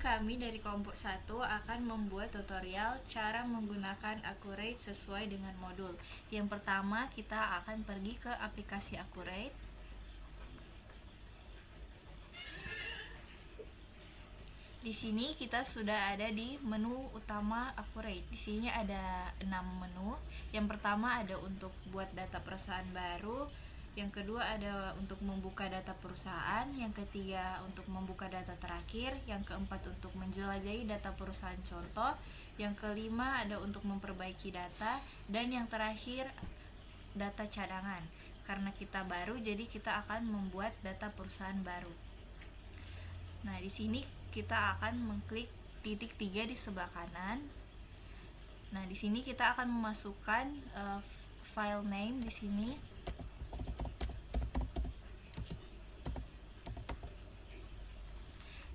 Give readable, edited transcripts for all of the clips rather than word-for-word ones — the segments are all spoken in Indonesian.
kami dari kelompok 1 akan membuat tutorial cara menggunakan Accurate sesuai dengan modul. Yang pertama, kita akan pergi ke aplikasi Accurate. Di sini kita sudah ada di menu utama Accurate. Di sini ada 6 menu. Yang pertama ada untuk buat data perusahaan baru. Yang kedua ada untuk membuka data perusahaan. Yang ketiga untuk membuka data terakhir. Yang keempat untuk menjelajahi data perusahaan contoh. Yang kelima ada untuk memperbaiki data. Dan yang terakhir data cadangan. Karena kita baru, jadi kita akan membuat data perusahaan baru. Nah, di sini kita akan mengklik titik 3 di sebelah kanan. Nah, di sini kita akan memasukkan file name di sini.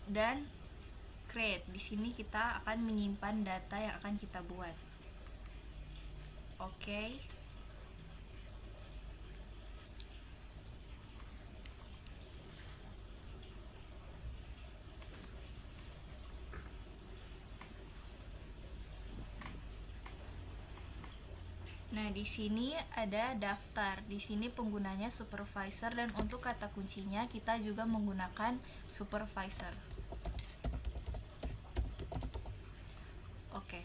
Dan create. Di sini kita akan menyimpan data yang akan kita buat. Oke. Nah, di sini ada daftar. Di sini penggunanya supervisor dan untuk kata kuncinya kita juga menggunakan supervisor. Oke.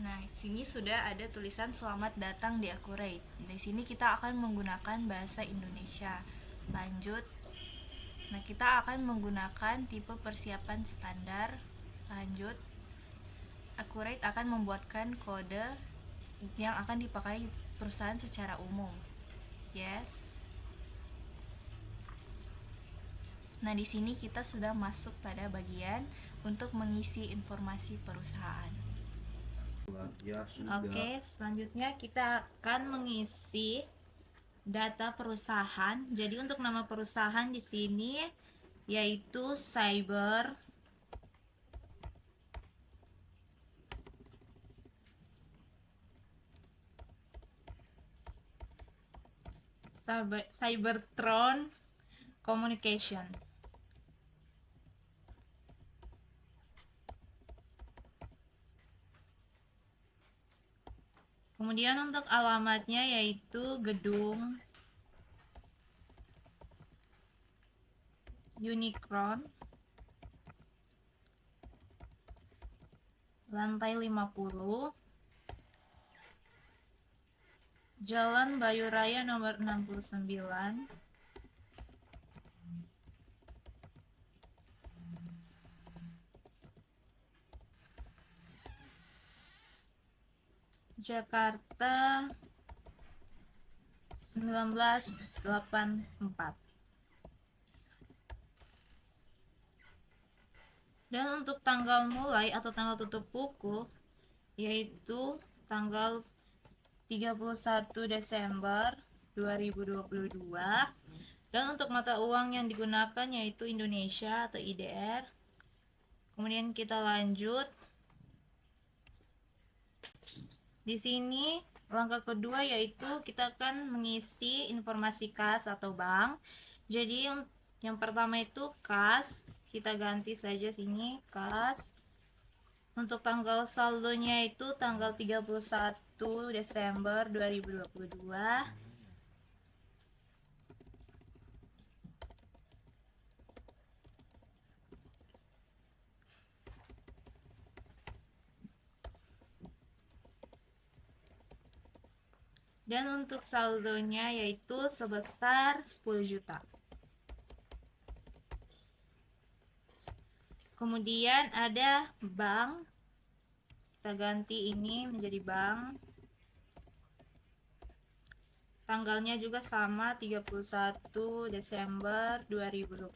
Nah, di sini sudah ada tulisan selamat datang di Accurate. Di sini kita akan menggunakan bahasa Indonesia. Lanjut. Nah, kita akan menggunakan tipe persiapan standar. Lanjut. Accurate akan membuatkan kode yang akan dipakai perusahaan secara umum. Yes. Nah, di sini kita sudah masuk pada bagian untuk mengisi informasi perusahaan. Ya, sudah. Oke, selanjutnya kita akan mengisi data perusahaan. Jadi untuk nama perusahaan di sini yaitu Cybertron Communication. Kemudian untuk alamatnya yaitu Gedung Unicron, lantai 50, Jalan Bayu Raya nomor 69, Jakarta 1984. Dan untuk tanggal mulai atau tanggal tutup buku yaitu tanggal 31 Desember 2022. Dan untuk mata uang yang digunakan yaitu Indonesia atau IDR. Kemudian kita lanjut. Di sini langkah kedua yaitu kita akan mengisi informasi kas atau bank. Jadi yang pertama itu kas, kita ganti saja sini kas. Untuk tanggal saldonya itu tanggal 31 Desember 2022. Dan untuk saldonya yaitu sebesar 10 juta. Kemudian ada bank. Kita ganti ini menjadi bank. Tanggalnya juga sama 31 Desember 2022.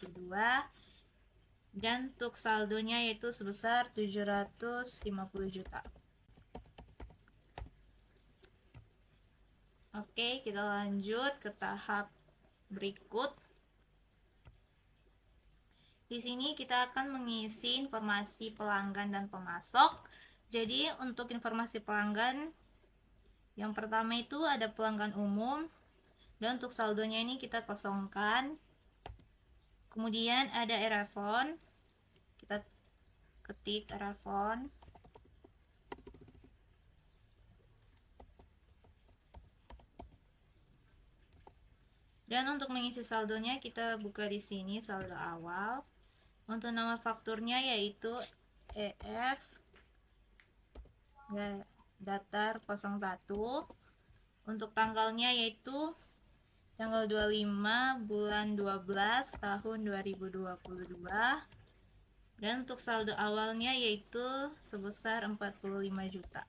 Dan untuk saldonya yaitu sebesar 750 juta. Oke, kita lanjut ke tahap berikut. Di sini kita akan mengisi informasi pelanggan dan pemasok. Jadi untuk informasi pelanggan, yang pertama itu ada pelanggan umum. Dan untuk saldonya ini kita kosongkan. Kemudian ada Erafon. Kita ketik Erafon. Dan untuk mengisi saldonya kita buka di sini saldo awal. Untuk nomor fakturnya yaitu EF datar 01. Untuk tanggalnya yaitu tanggal 25 bulan 12 tahun 2022. Dan untuk saldo awalnya yaitu sebesar 45 juta.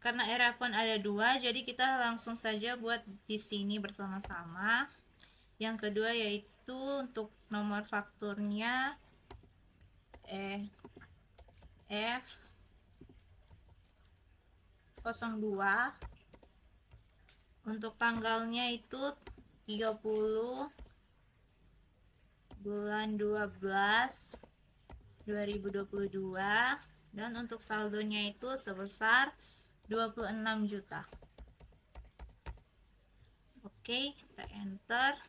Karena Erafon ada 2, jadi kita langsung saja buat di sini bersama-sama. Yang kedua yaitu untuk nomor fakturnya F 02. Untuk tanggalnya itu 30 bulan 12 2022. Dan untuk saldonya itu sebesar 26 juta. Oke, kita enter.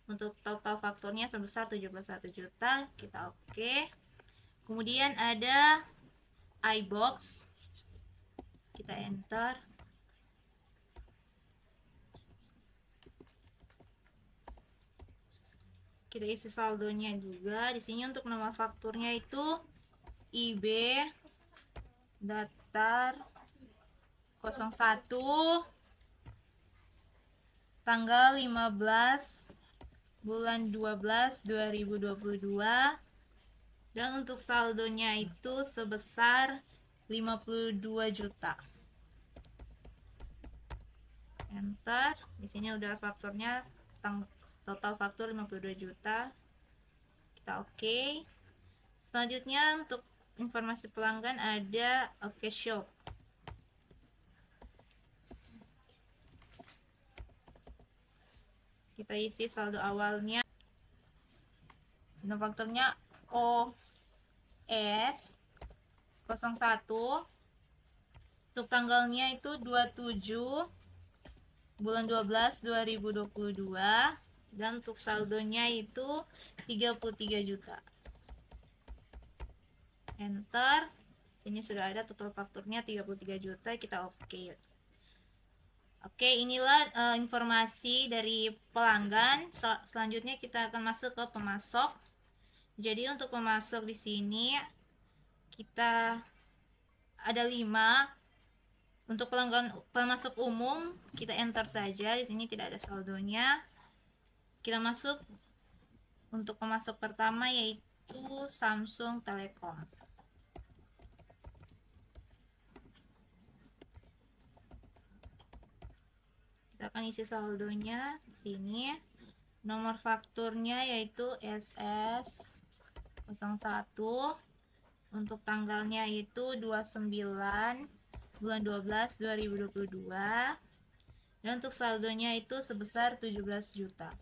Untuk total fakturnya sebesar 71 juta, kita oke. Kemudian ada iBox. Kita enter. Kita isi saldonya juga. Di sini untuk nomor fakturnya itu IB datar 01 tanggal 15 bulan 12 2022. Dan untuk saldonya itu sebesar 52 juta. Enter. Di sini udah fakturnya, total faktur 52 juta. Kita oke. Selanjutnya untuk informasi pelanggan ada OK Shop. Kita isi saldo awalnya. Nomor fakturnya OS 01. Untuk tanggalnya itu 27 bulan 12 2022. Dan untuk saldonya itu 33 juta. Enter. Ini sudah ada total fakturnya 33 juta. Kita oke. Oke, inilah informasi dari pelanggan. Selanjutnya kita akan masuk ke pemasok. Jadi untuk pemasok di sini kita ada 5. Untuk pelanggan pemasok umum kita enter saja. Di sini tidak ada saldonya. Kita masuk untuk pemasok pertama yaitu Samsung Telekom. Kita akan isi saldonya di sini. Nomor fakturnya yaitu SS 01. Untuk tanggalnya itu 29 bulan 12 2022. Dan untuk saldonya itu sebesar 17 juta.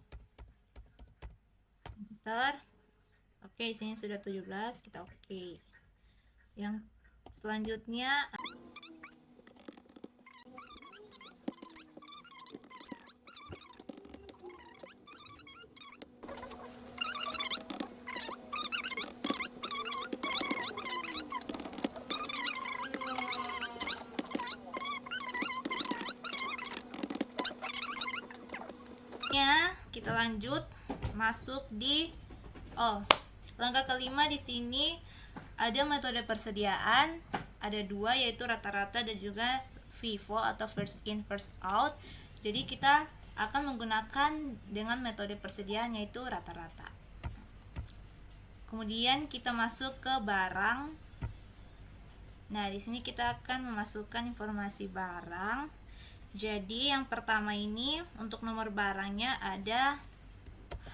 Enter. Oke, di sini sudah 17, kita oke. Yang selanjutnya kita lanjut masuk di langkah kelima. Di sini ada metode persediaan, ada 2 yaitu rata-rata dan juga FIFO atau first in first out. Jadi kita akan menggunakan dengan metode persediaan yaitu rata-rata. Kemudian kita masuk ke barang. Nah, di sini kita akan memasukkan informasi barang. Jadi yang pertama ini untuk nomor barangnya ada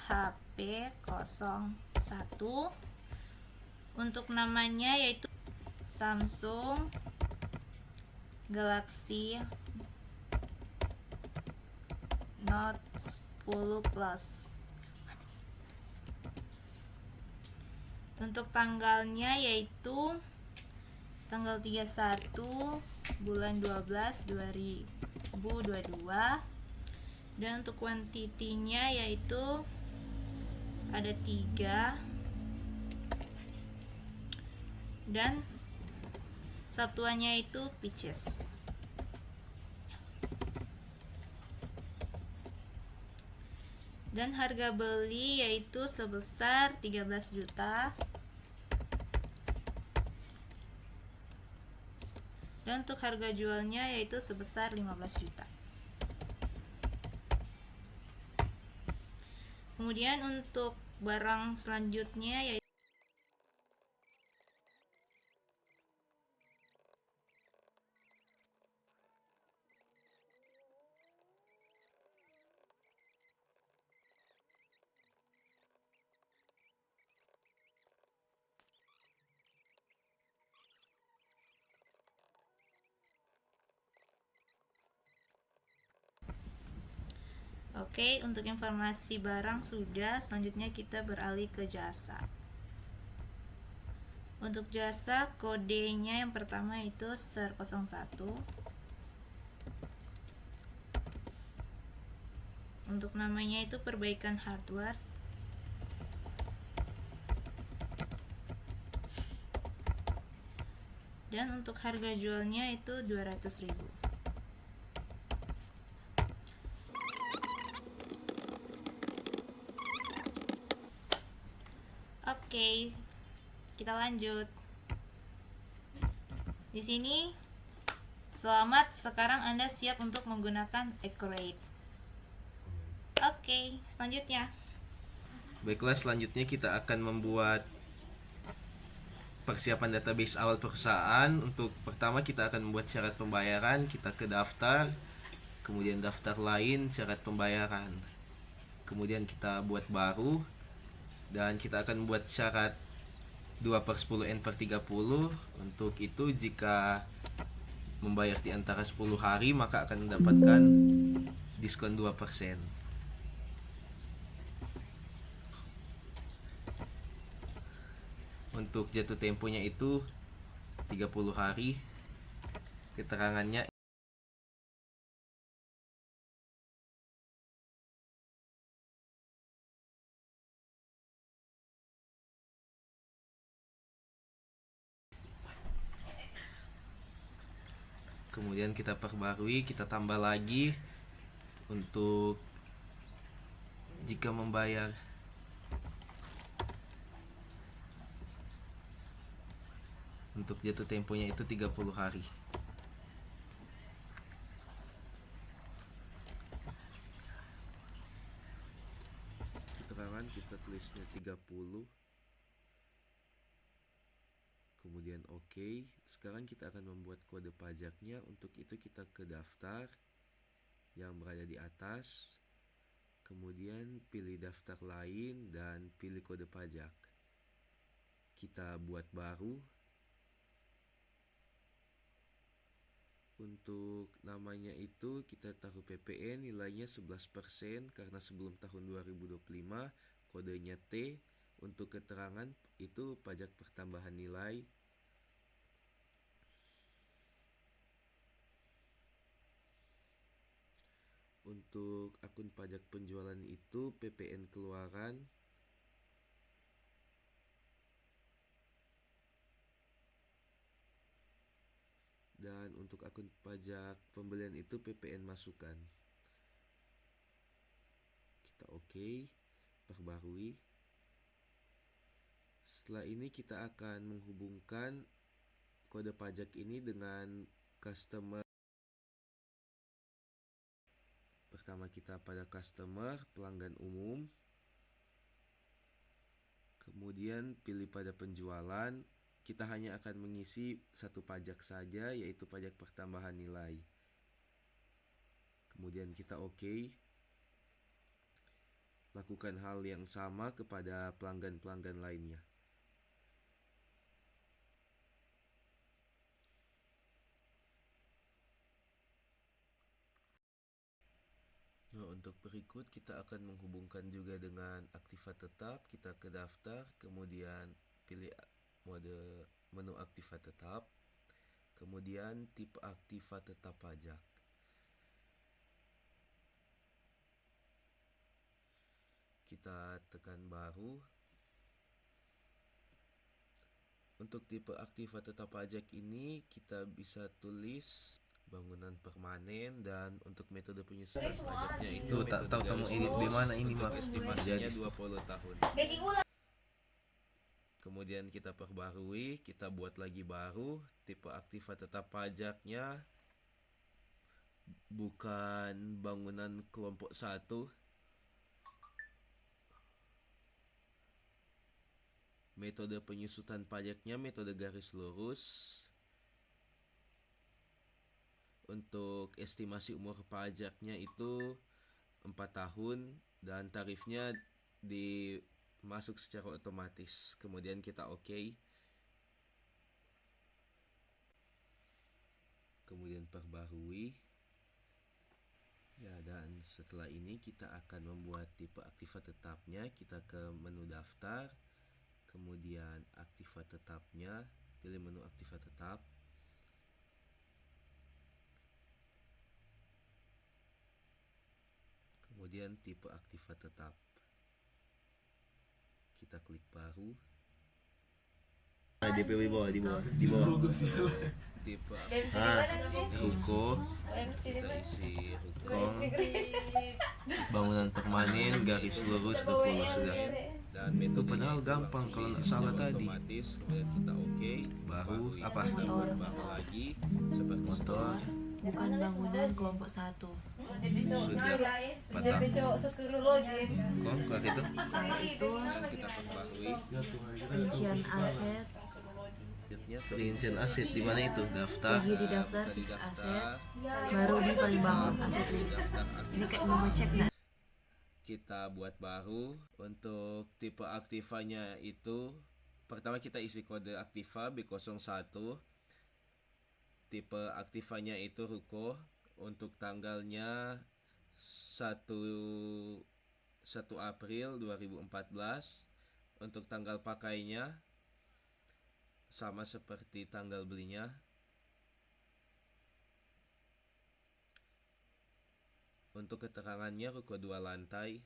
HP 01. Untuk namanya yaitu Samsung Galaxy Note 10 Plus. Untuk tanggalnya yaitu tanggal 31 bulan 12 2022. Dan untuk kuantitinya yaitu ada 3 dan satuannya itu pieces. Dan harga beli yaitu sebesar 13 juta. Dan untuk harga jualnya yaitu sebesar 15 juta. Kemudian untuk barang selanjutnya yaitu Oke, untuk informasi barang sudah, selanjutnya kita beralih ke jasa. Untuk jasa, kodenya yang pertama itu SER01. Untuk namanya itu perbaikan hardware. Dan untuk harga jualnya itu 200.000. Oke, kita lanjut. Di sini, selamat, sekarang Anda siap untuk menggunakan Accurate. Oke, selanjutnya. Baiklah, selanjutnya kita akan membuat persiapan database awal perusahaan. Untuk pertama kita akan membuat syarat pembayaran, kita ke daftar, kemudian daftar lain, syarat pembayaran. Kemudian kita buat baru, dan kita akan membuat syarat 2/10 N/30. Untuk itu jika membayar di antara 10 hari maka akan mendapatkan diskon 2%. Untuk jatuh temponya itu 30 hari. Keterangannya kemudian kita perbarui, kita tambah lagi untuk jika membayar untuk jatuh temponya itu 30 hari. Keterangan kita tulisnya 30. Kemudian oke. Sekarang kita akan membuat kode pajaknya. Untuk itu kita ke daftar yang berada di atas. Kemudian pilih daftar lain dan pilih kode pajak. Kita buat baru. Untuk namanya itu kita taruh PPN, nilainya 11% karena sebelum tahun 2025, kodenya T. Untuk keterangan itu pajak pertambahan nilai. Untuk akun pajak penjualan itu PPN keluaran. Dan untuk akun pajak pembelian itu PPN masukan. Kita oke, perbarui. Setelah ini kita akan menghubungkan kode pajak ini dengan customer. Pertama kita pada customer, pelanggan umum. Kemudian pilih pada penjualan. Kita hanya akan mengisi satu pajak saja, yaitu pajak pertambahan nilai. Kemudian kita oke. Lakukan hal yang sama kepada pelanggan-pelanggan lainnya. Nah, untuk berikut kita akan menghubungkan juga dengan aktiva tetap. Kita ke daftar, kemudian pilih mode menu aktiva tetap, kemudian tipe aktiva tetap pajak. kita tekan baru. Untuk tipe aktiva tetap pajak ini kita bisa tulis bangunan permanen, dan untuk metode penyusutan pajaknya itu tak tahu kamu edit di mana ini mah, estimasinya 20 tahun. Kemudian kita perbarui, kita buat lagi baru, tipe aktiva tetap pajaknya bukan bangunan kelompok 1. Metode penyusutan pajaknya metode garis lurus. Untuk estimasi umur pajaknya itu 4 tahun dan tarifnya dimasuk secara otomatis. Kemudian kita oke. Kemudian perbarui. Ya, dan setelah ini kita akan membuat tipe aktiva tetapnya. Kita ke menu daftar, kemudian aktiva tetapnya, pilih menu aktiva tetap. Kemudian tipe aktiva tetap. Kita klik baru. DP di bawah. Tipe ruko. Kita isi ruko. Bangunan permanen, garis lurus, 20 sudah. Dan metode padahal gampang kalau nggak salah tadi. Otomatis, kemudian kita oke. Baru apa? Baru lagi seperti motor. Bukan bangunan kelompok 1. Sudah 4 tahun. Kok itu? Itu Kita perbarui. rincian aset, Perincian aset di mana itu? Daftar. lagi di daftar fix aset, baru di paling bawah aset list. Ini kayak mau ngecek nggak? Kita buat baru. Untuk tipe aktivanya itu, pertama kita isi kode aktiva B01. Tipe aktivanya itu ruko. Untuk tanggalnya 1 April 2014. Untuk tanggal pakainya sama seperti tanggal belinya. Untuk keterangannya ruko 2 lantai.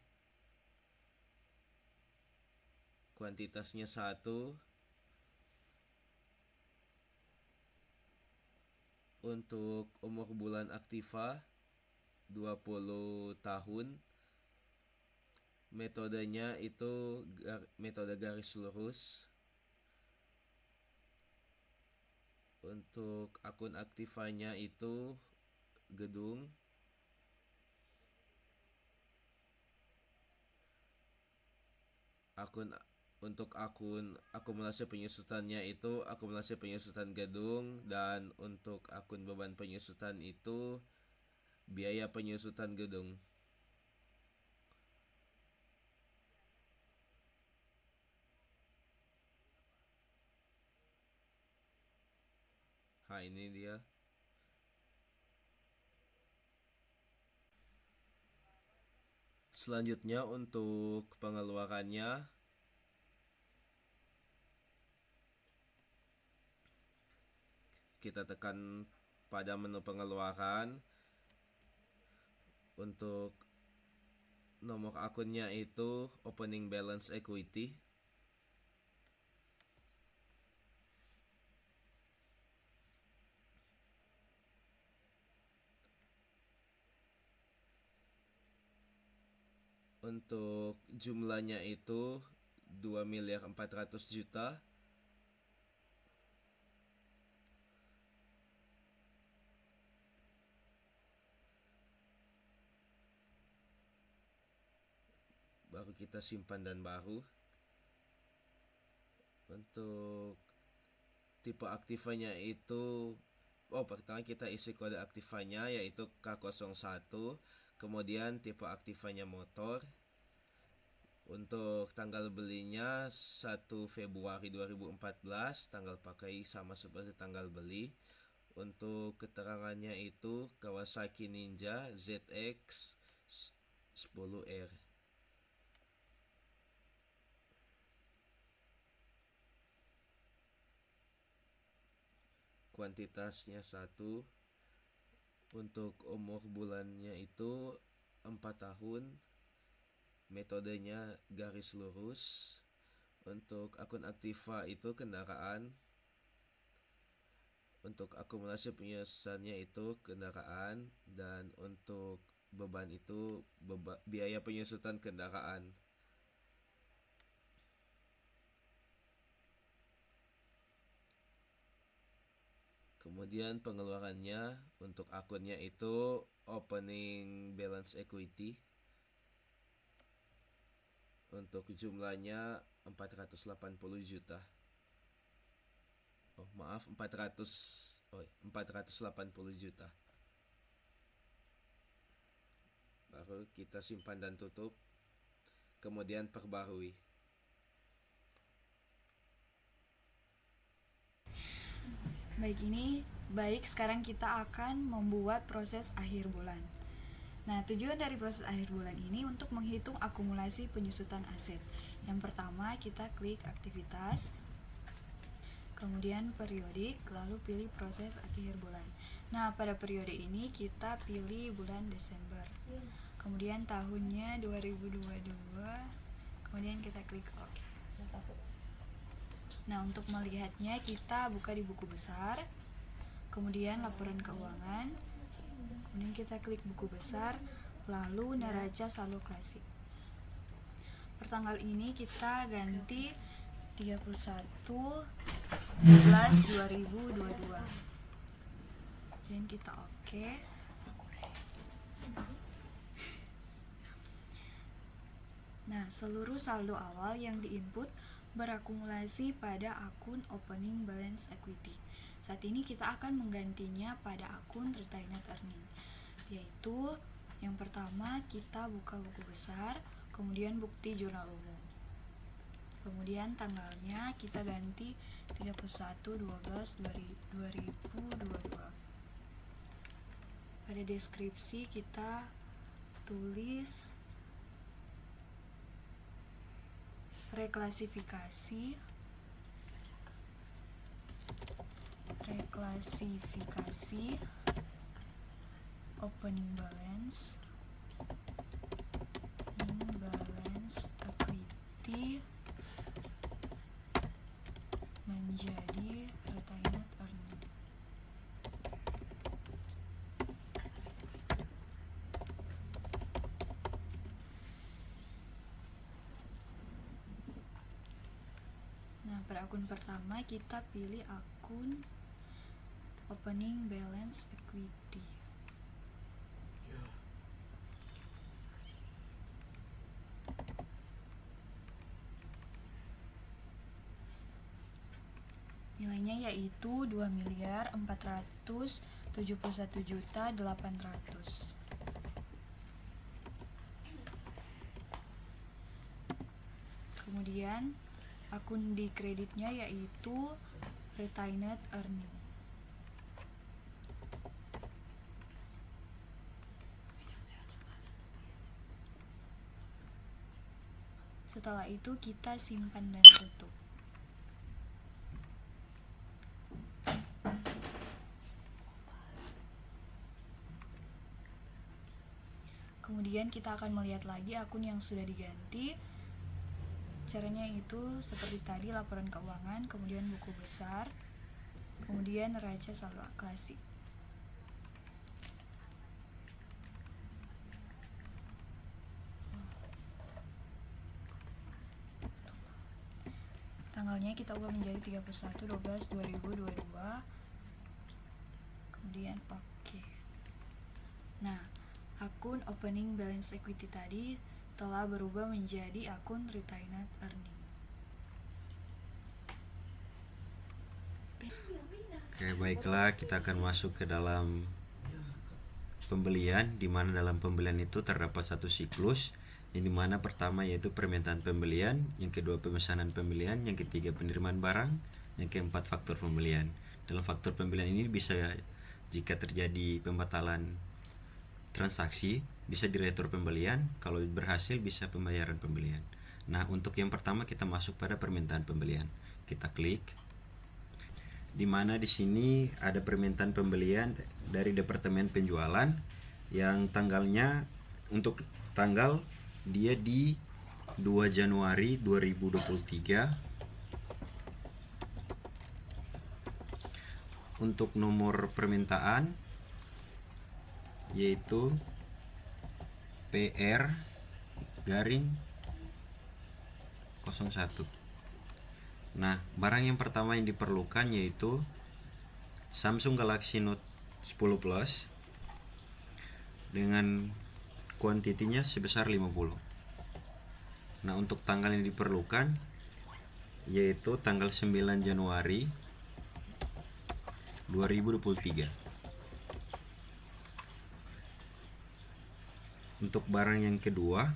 Kuantitasnya 1. Untuk umur bulan aktiva 20 tahun. Metodenya itu metode garis lurus. Untuk akun aktivanya itu gedung. Untuk akun akumulasi penyusutannya itu akumulasi penyusutan gedung, dan untuk akun beban penyusutan itu biaya penyusutan gedung. Ini dia. Selanjutnya untuk pengeluarannya, kita tekan pada menu pengeluaran. Untuk nomor akunnya itu opening balance equity. Untuk jumlahnya itu 2.400.000.000. Baru kita simpan dan baru. Untuk tipe aktivanya itu, pertama kita isi kode aktivanya yaitu K01. Kemudian tipe aktivanya motor. Untuk tanggal belinya 1 Februari 2014. Tanggal pakai sama seperti tanggal beli. Untuk keterangannya itu Kawasaki Ninja ZX 10R. Kuantitasnya 1. Untuk umur bulannya itu 4 tahun. metodenya garis lurus. Untuk akun Aktiva itu kendaraan. Untuk akumulasi penyusutannya itu kendaraan. Dan untuk beban itu biaya penyusutan kendaraan. Kemudian pengeluarannya untuk akunnya itu opening balance equity. Untuk jumlahnya 480 juta. 480 juta. Baru kita simpan dan tutup. Kemudian perbarui. Baik, sekarang kita akan membuat proses akhir bulan. Nah, tujuan dari proses akhir bulan ini untuk menghitung akumulasi penyusutan aset. Yang pertama, kita klik aktivitas, kemudian periodik, lalu pilih proses akhir bulan. Nah, pada periode ini kita pilih bulan Desember. Kemudian tahunnya 2022. Kemudian kita klik OK. Nah, untuk melihatnya kita buka di buku besar, kemudian laporan keuangan, kemudian kita klik buku besar, lalu neraca saldo klasik. Pertanggal ini kita ganti 31/11/2022. Dan kita OK. Nah, seluruh saldo awal yang diinput berakumulasi pada akun opening balance equity. Saat ini kita akan menggantinya pada akun retained earning, yaitu yang pertama kita buka buku besar, kemudian bukti jurnal umum. Kemudian tanggalnya kita ganti 31/12/2022. Pada deskripsi kita tulis reklasifikasi opening balance equity menjadi retained earning. Nah, pada akun pertama kita pilih akun opening balance equity. Nilainya yaitu 2.471.800.000. Kemudian akun di kreditnya yaitu retained earning. Setelah itu kita simpan dan tutup. Kemudian kita akan melihat lagi akun yang sudah diganti. Caranya itu seperti tadi, laporan keuangan, kemudian buku besar, kemudian neraca saldo klasik. Tanggalnya kita ubah menjadi 31/12/2022. Kemudian OK. Nah, akun opening balance equity tadi telah berubah menjadi akun retained earning. Oke, baiklah, kita akan masuk ke dalam pembelian, di mana dalam pembelian itu terdapat satu siklus, yang dimana pertama yaitu permintaan pembelian, yang kedua pemesanan pembelian, yang ketiga penerimaan barang, yang keempat faktur pembelian. Dalam faktur pembelian ini bisa, jika terjadi pembatalan transaksi, bisa diretur pembelian, kalau berhasil bisa pembayaran pembelian. Nah, untuk yang pertama kita masuk pada permintaan pembelian. Kita klik, di mana di sini ada permintaan pembelian dari Departemen Penjualan yang tanggalnya untuk tanggal dia di 2 Januari 2023. Untuk nomor permintaan yaitu PR-01. Nah, barang yang pertama yang diperlukan yaitu Samsung Galaxy Note 10 Plus dengan kuantitinya sebesar 50. Nah, untuk tanggal yang diperlukan yaitu tanggal 9 Januari 2023. Untuk barang yang kedua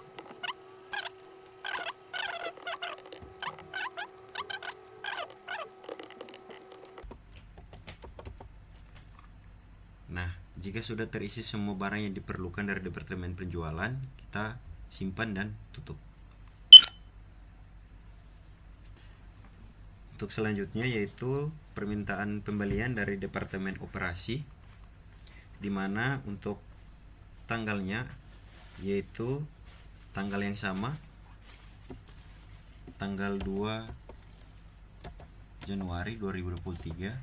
nah, jika sudah terisi semua barang yang diperlukan dari departemen penjualan, kita simpan dan tutup. Untuk selanjutnya yaitu permintaan pembelian dari departemen operasi, di mana untuk tanggalnya yaitu tanggal yang sama, tanggal 2 Januari 2023.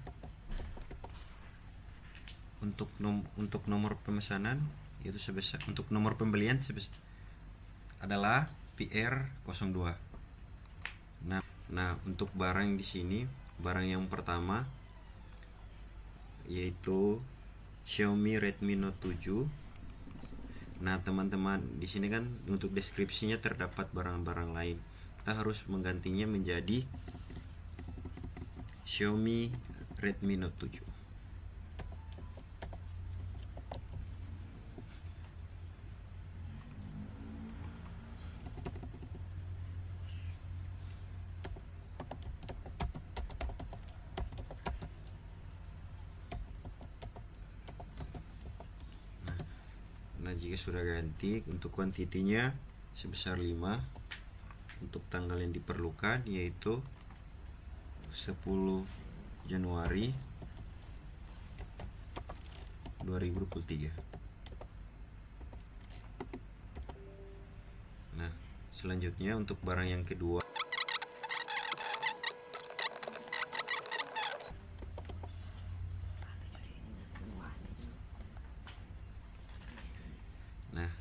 Untuk nomor pemesanan yaitu sebesar, untuk nomor pembelian sebesar adalah PR02. Nah, untuk barang di sini, barang yang pertama yaitu Xiaomi Redmi Note 7. Nah, teman-teman, di sini kan untuk deskripsinya terdapat barang-barang lain. Kita harus menggantinya menjadi Xiaomi Redmi Note 7. Nah, jika sudah ganti, untuk kuantitinya sebesar 5. Untuk tanggal yang diperlukan yaitu 10 Januari 2023. Nah, selanjutnya untuk barang yang kedua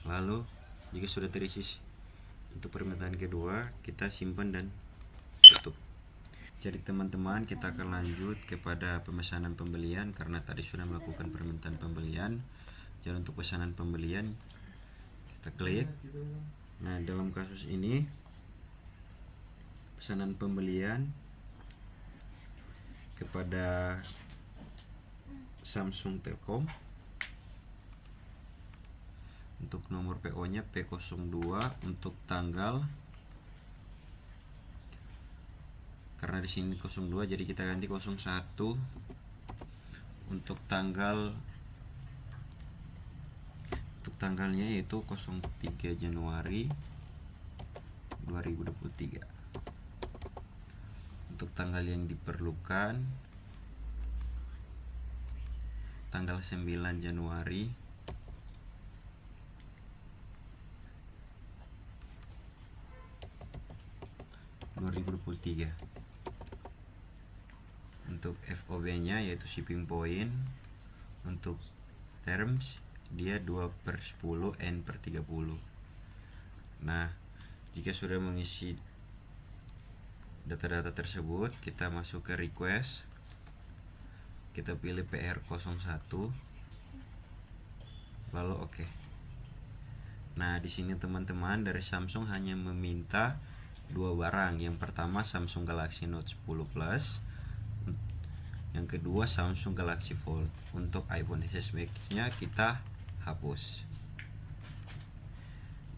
lalu jika sudah terisi untuk permintaan kedua, kita simpan dan tutup. Jadi teman-teman, kita akan lanjut kepada pemesanan pembelian karena tadi sudah melakukan permintaan pembelian. Jadi untuk pesanan pembelian kita klik. Nah, dalam kasus ini pesanan pembelian kepada Samsung Telkom. Untuk nomor PO-nya P02. Untuk tanggal, karena di sini 02 jadi kita ganti 01. Untuk tanggalnya yaitu 03 Januari 2023. Untuk tanggal yang diperlukan tanggal 9 Januari 2023. Untuk FOB-nya yaitu shipping point. Untuk terms dia 2/10 N/30. Nah, jika sudah mengisi data-data tersebut, kita masuk ke request. Kita pilih PR01. Lalu oke. Nah, di sini teman-teman dari Samsung hanya meminta 2 barang. Yang pertama Samsung Galaxy Note 10 Plus, yang kedua Samsung Galaxy Fold. Untuk iPhone XS Max-nya kita hapus.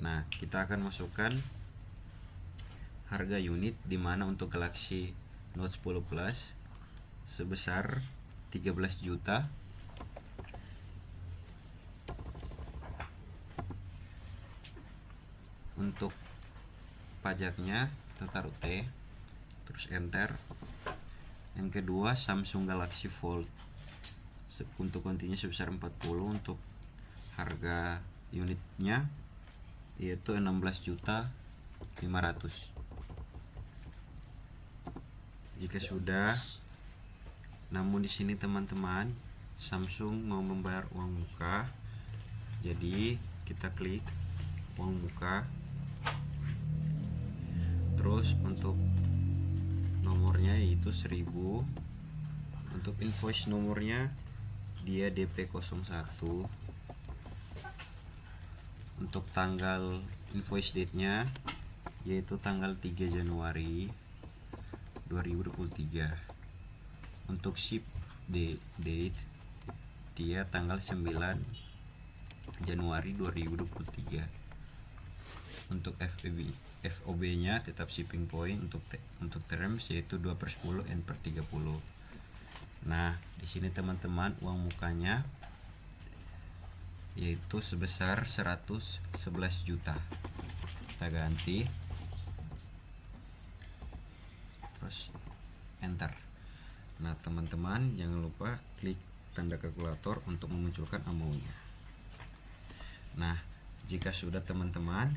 Nah, kita akan masukkan harga unit, dimana untuk Galaxy Note 10 Plus sebesar 13 juta. Untuk pajaknya kita taruh T, terus enter. Yang kedua Samsung Galaxy Fold, untuk kontinya sebesar 40. Untuk harga unitnya yaitu 16.500.000. Jika sudah, namun di sini teman-teman, Samsung mau membayar uang muka. Jadi kita klik uang muka. Terus untuk nomornya yaitu 1000. Untuk invoice nomornya dia DP01. Untuk tanggal invoice date-nya yaitu tanggal 3 Januari 2023. Untuk ship date dia tanggal 9 Januari 2023. Untuk FOB-nya tetap shipping point. Untuk terms yaitu 2/10 N/30. Nah, di sini teman-teman uang mukanya yaitu sebesar 111 juta. Kita ganti. Terus enter. Nah, teman-teman jangan lupa klik tanda kalkulator untuk memunculkan amount-nya. Nah, jika sudah teman-teman,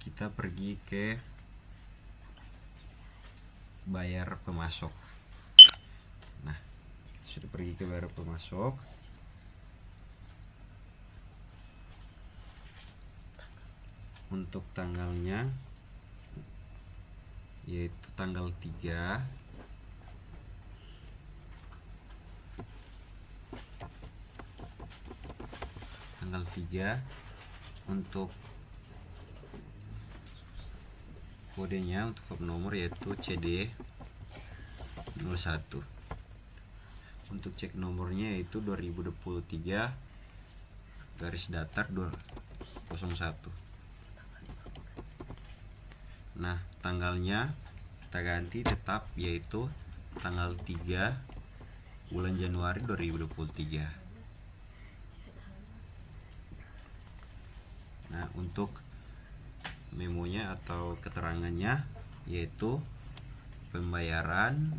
kita pergi ke bayar pemasok. Nah, sudah pergi ke bayar pemasok. Untuk tanggalnya yaitu tanggal 3 untuk kodenya, untuk fob nomor yaitu CD 01. Untuk cek nomornya yaitu 2023 garis datar 201. Nah, tanggalnya kita ganti tetap yaitu tanggal 3 bulan Januari 2023. Nah, untuk memonya atau keterangannya yaitu pembayaran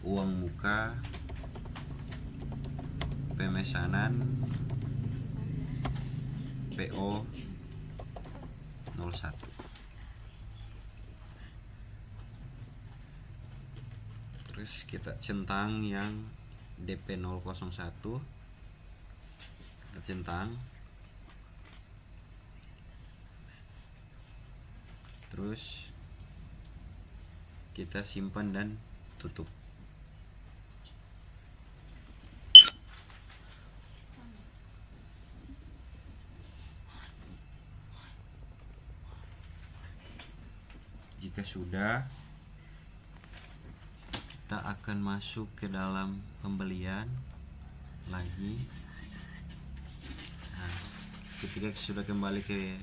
uang muka pemesanan PO 01. Terus kita centang yang DP 001, kita centang. Terus kita simpan dan tutup. Jika sudah, kita akan masuk ke dalam pembelian lagi. Nah, ketika sudah kembali ke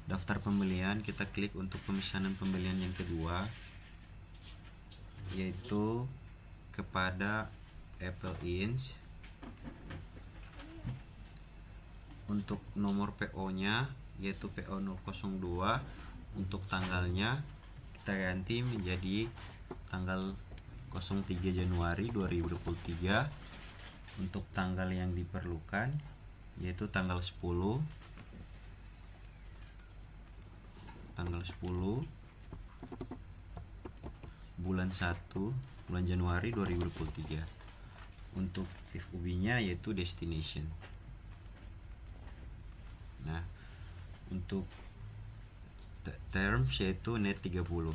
daftar pembelian, kita klik untuk pemesanan pembelian yang kedua, yaitu kepada Apple Inc. Untuk nomor PO-nya yaitu PO 002. Untuk tanggalnya kita ganti menjadi tanggal 03 Januari 2023. Untuk tanggal yang diperlukan yaitu tanggal 10 bulan 1 bulan Januari 2023. Untuk FOB-nya yaitu destination. Nah, untuk terms yaitu net 30.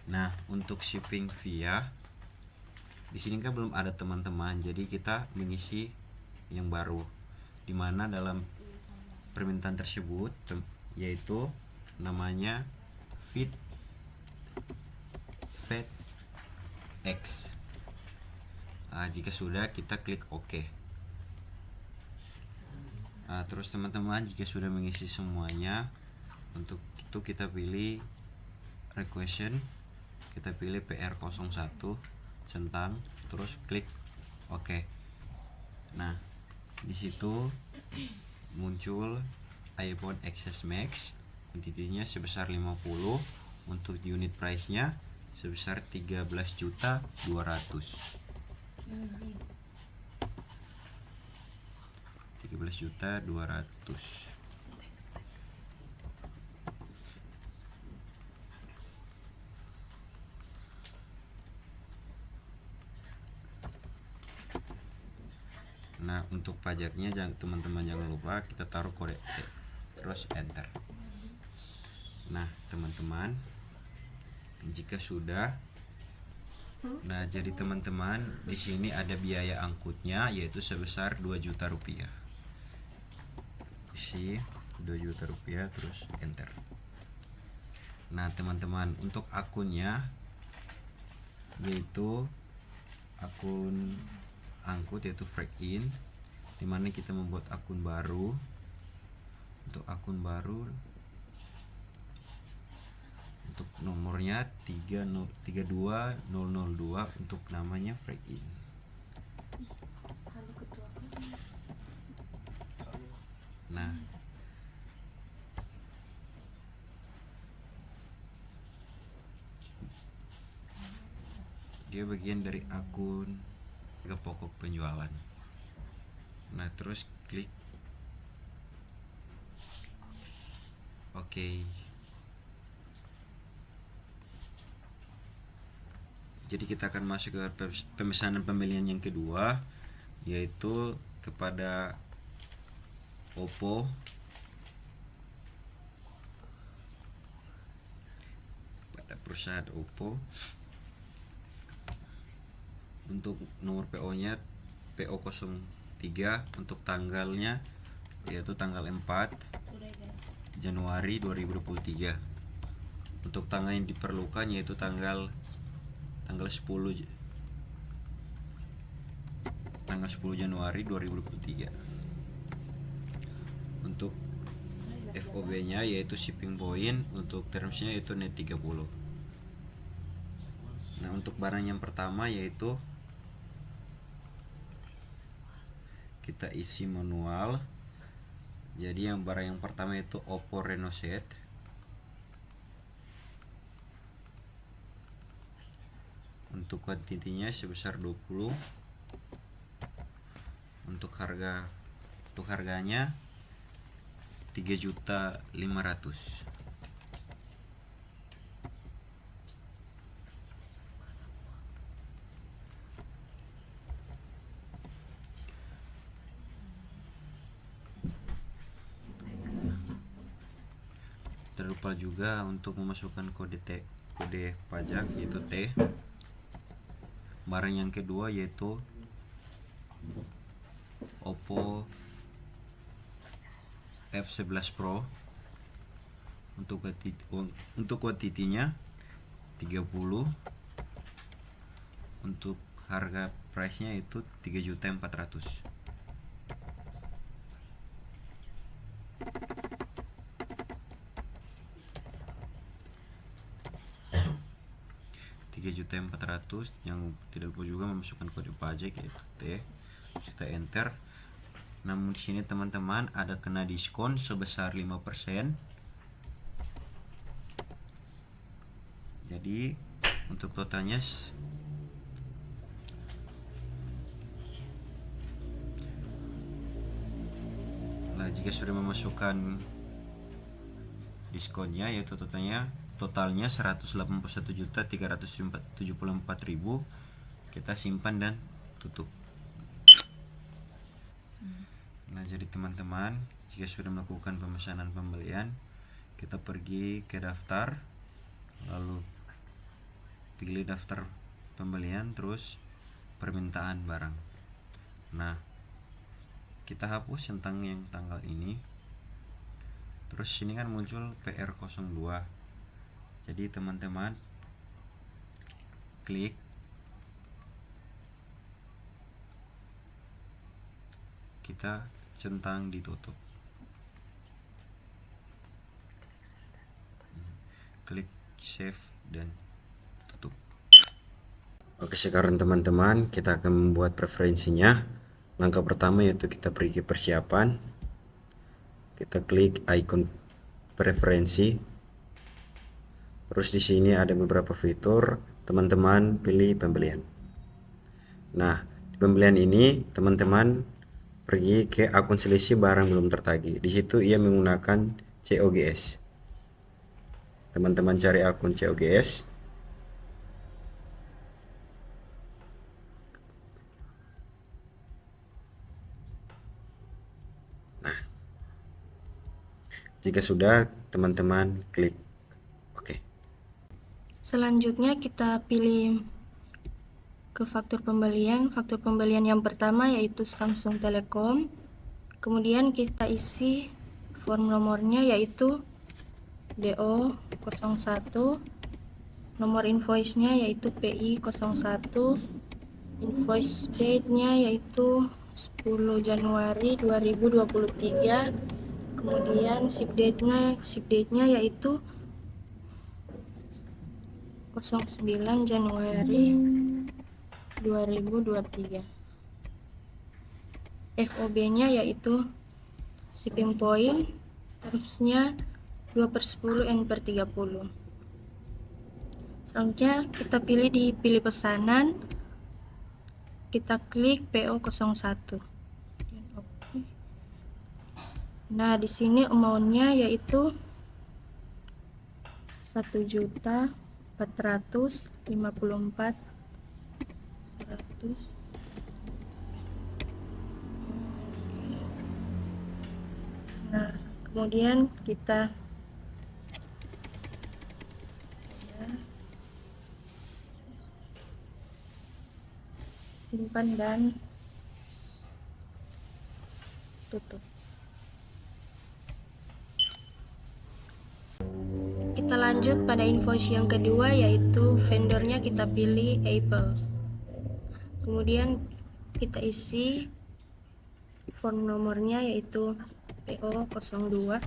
Nah, untuk shipping via di sini kan belum ada teman-teman, jadi kita mengisi yang baru, dimana dalam permintaan tersebut yaitu namanya FedEx. Nah, jika sudah kita klik OK. Nah, terus teman-teman jika sudah mengisi semuanya, untuk itu kita pilih requestion, kita pilih PR01, centang, terus klik OK. Nah, di situ muncul iPhone XS Max, kuantitinya sebesar 50, untuk unit price-nya sebesar 13.200.000. 13.200.000. Nah, untuk pajaknya teman-teman jangan lupa kita taruh kode T, terus enter. Nah, teman-teman, jika sudah, nah jadi teman-teman di sini ada biaya angkutnya yaitu sebesar 2 juta rupiah. Isi 2 juta rupiah terus enter. Nah, teman-teman, untuk akunnya yaitu akun angkut yaitu Frekin, dimana kita membuat akun baru. Untuk akun baru, untuk nomornya 32002, untuk namanya Frekin. Nah, dia bagian dari akun ke pokok penjualan. Nah, terus klik OK. Jadi kita akan masuk ke pemesanan pembelian yang kedua, yaitu kepada Oppo. Pada perusahaan Oppo, untuk nomor PO-nya PO03, untuk tanggalnya yaitu tanggal 4 Januari 2023. Untuk tanggal yang diperlukan yaitu tanggal 10 Januari 2023. Untuk FOB-nya yaitu shipping point, untuk termsnya yaitu net 30. Nah, untuk barang yang pertama yaitu kita isi manual. Jadi yang barang yang pertama itu Oppo Reno Set. Untuk kuantitinya sebesar 20. Untuk harganya 3.500.000. Terlupa juga untuk memasukkan kode pajak yaitu T. Barang yang kedua yaitu Oppo F11 Pro. Untuk kuantitinya 30. Untuk harga price-nya itu 3.400.000. Yang tidak lupa juga memasukkan kode pajak yaitu T. Kita enter. Namun di sini teman-teman ada kena diskon sebesar 5%. Jadi untuk totalnya jika sudah memasukkan diskonnya yaitu totalnya 181.374.000, kita simpan dan tutup. Nah, jadi teman-teman, jika sudah melakukan pemesanan pembelian, kita pergi ke daftar, lalu pilih daftar pembelian, terus permintaan barang. Nah, kita hapus yang tanggal ini. Terus sini kan muncul PR02. Jadi teman-teman klik kita centang ditutup. Klik save dan tutup. Oke, sekarang teman-teman kita akan membuat preferensinya. Langkah pertama yaitu kita pergi ke persiapan. Kita klik icon preferensi. Terus di sini ada beberapa fitur, teman-teman pilih pembelian. Nah, di pembelian ini teman-teman pergi ke akun selisih barang belum tertagih. Di situ ia menggunakan COGS. Teman-teman cari akun COGS. Nah, jika sudah, teman-teman klik oke. Selanjutnya kita pilih ke faktur pembelian. Faktur pembelian yang pertama yaitu Samsung Telekom. Kemudian kita isi form nomornya yaitu DO01, nomor invoice-nya yaitu PI01, invoice date-nya yaitu 10 Januari 2023, kemudian ship date-nya yaitu 09 Januari 2023. FOB-nya yaitu shipping point, terusnya 2/10 N/30. Selanjutnya kita pilih pesanan, kita klik PO01. Nah, di sini amount-nya yaitu 1.454.100. Nah, kemudian kita simpan dan tutup. Kita lanjut pada invoice yang kedua yaitu vendornya kita pilih Apple. Kemudian kita isi form nomornya yaitu PO02.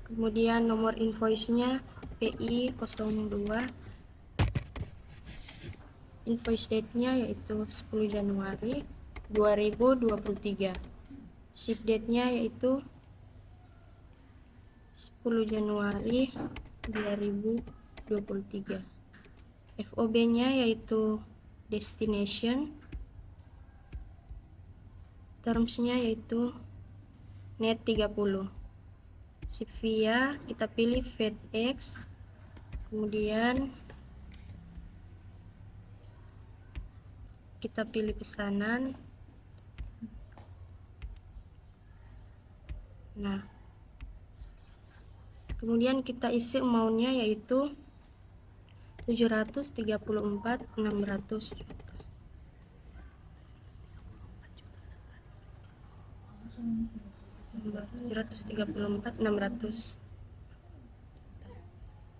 Kemudian nomor invoice-nya PI02. Invoice date-nya yaitu 10 Januari 2023. Ship date-nya yaitu 10 Januari 2023. FOB-nya yaitu destination. Terms-nya yaitu net 30. Ship via kita pilih FedEx. Kemudian kita pilih pesanan. Nah, kemudian kita isi amount-nya yaitu 734.600.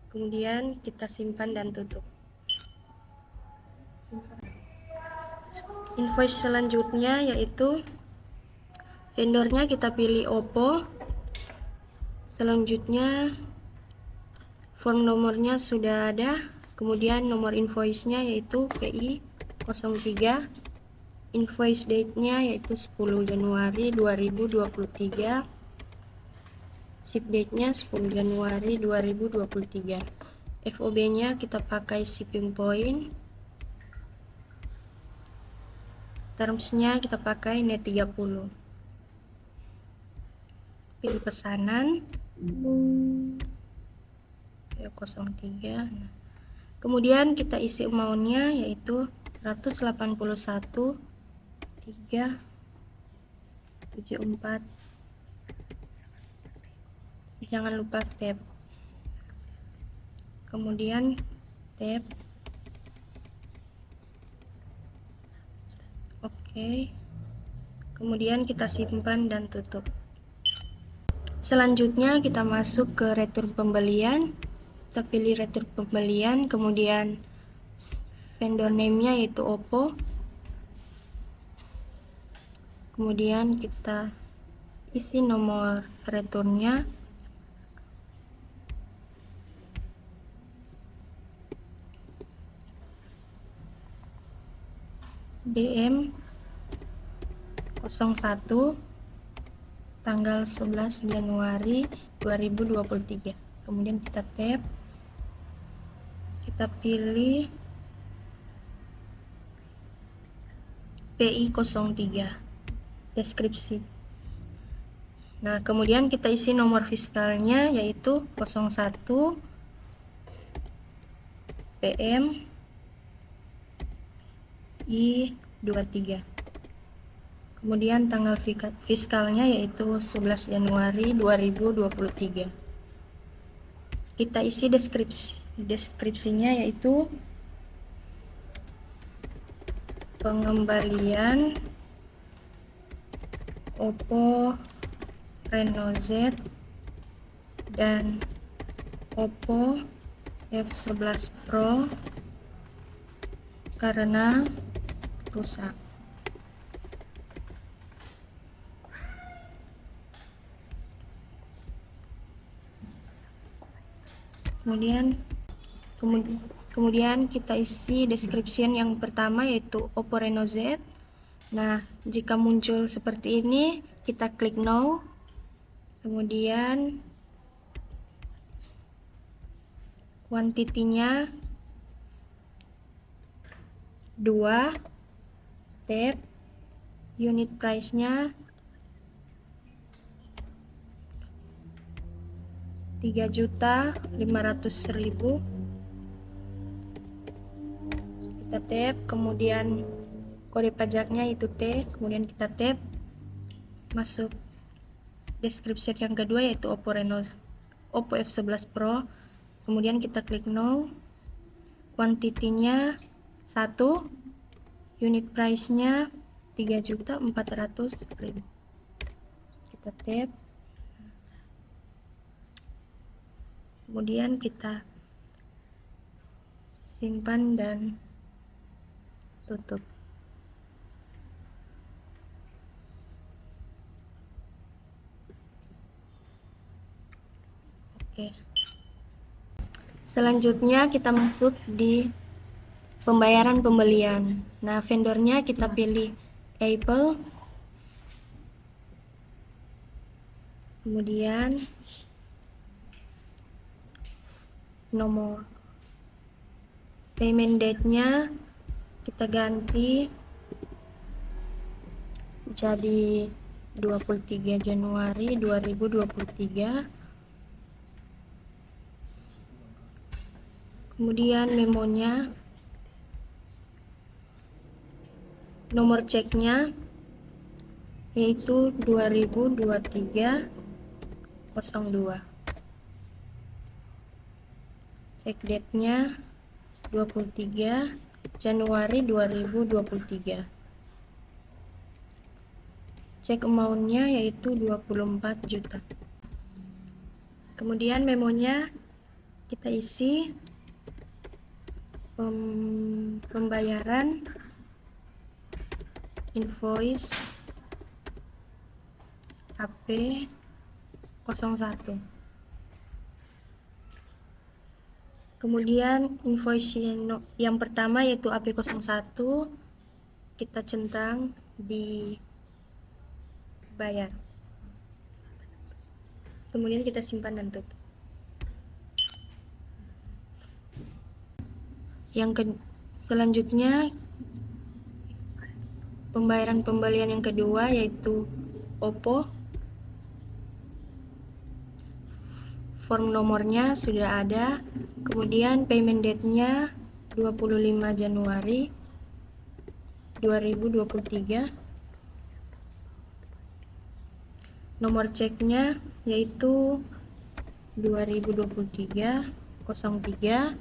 Kemudian kita simpan dan tutup. Invoice selanjutnya yaitu vendornya kita pilih Oppo. Selanjutnya form nomornya sudah ada, kemudian nomor invoice-nya yaitu PI03. Invoice date-nya yaitu 10 Januari 2023. Ship date-nya 10 Januari 2023. FOB-nya kita pakai shipping point. Terms-nya kita pakai net 30. Pilih pesanan PO03. Kemudian kita isi amount-nya yaitu 181.374. Jangan lupa tab. Kemudian tab. Oke. Kemudian kita simpan dan tutup. Selanjutnya kita masuk ke retur pembelian. Kita pilih retur pembelian, kemudian vendor name-nya yaitu Oppo. Kemudian kita isi nomor returnnya. DM 01 tanggal 11 Januari 2023. Kemudian kita tab, kita pilih PI 03 deskripsi. Nah, kemudian kita isi nomor fiskalnya yaitu 01 PM I23. Kemudian tanggal fiskalnya yaitu 11 Januari 2023. Kita isi deskripsinya yaitu pengembalian Oppo Reno Z dan Oppo F11 Pro karena rusak. Kemudian kita isi description yang pertama yaitu Oppo Reno Z. Nah, jika muncul seperti ini, kita klik no. Kemudian kuantitinya 2, tab, unit price-nya 3.500.000. Kita tab, kemudian kode pajaknya itu T, kemudian kita tab, masuk deskripsi yang kedua yaitu Oppo F11 Pro, kemudian kita klik no, kuantitinya 1, unit price-nya 3.400.000. Kita tab, kemudian kita simpan dan tutup. Oke. Selanjutnya kita masuk di pembayaran pembelian. Nah, vendornya kita pilih Apple. Kemudian nomor payment date-nya kita ganti jadi 23 Januari 2023. Kemudian memonya, nomor ceknya yaitu 2023-02. Cek date-nya 23 Januari 2023. Cek amount-nya yaitu 24 juta. Kemudian memonya kita isi pembayaran invoice AP01. Kemudian invoice yang pertama yaitu AP01 kita centang di bayar. Kemudian kita simpan dan tutup. Selanjutnya pembayaran pembelian yang kedua yaitu Oppo. Form nomornya sudah ada. Kemudian payment date-nya 25 Januari 2023. Nomor ceknya yaitu 2023-03.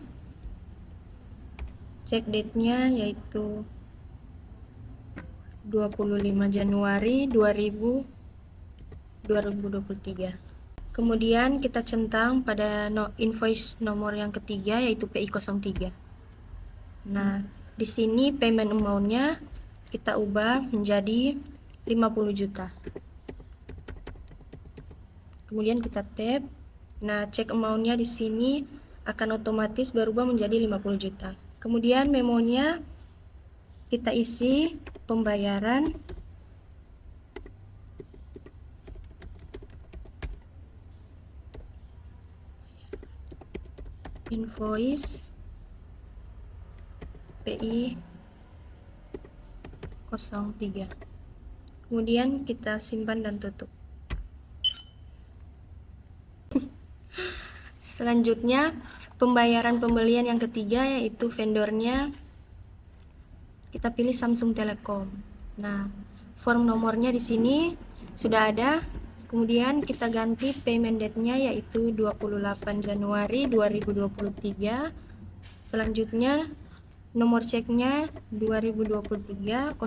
Cek date-nya yaitu 25 Januari 2023. Kemudian kita centang pada invoice nomor yang ketiga yaitu PI03. Nah, di sini payment amount-nya kita ubah menjadi 50 juta. Kemudian kita tab. Nah, cek amount-nya di sini akan otomatis berubah menjadi 50 juta. Kemudian memonya kita isi pembayaran invoice PI 03. Kemudian kita simpan dan tutup. Selanjutnya, pembayaran pembelian yang ketiga yaitu vendornya. Kita pilih Samsung Telekom. Nah, form nomornya di sini sudah ada. Kemudian kita ganti payment date-nya yaitu 28 Januari 2023. Selanjutnya, nomor ceknya 2023-04.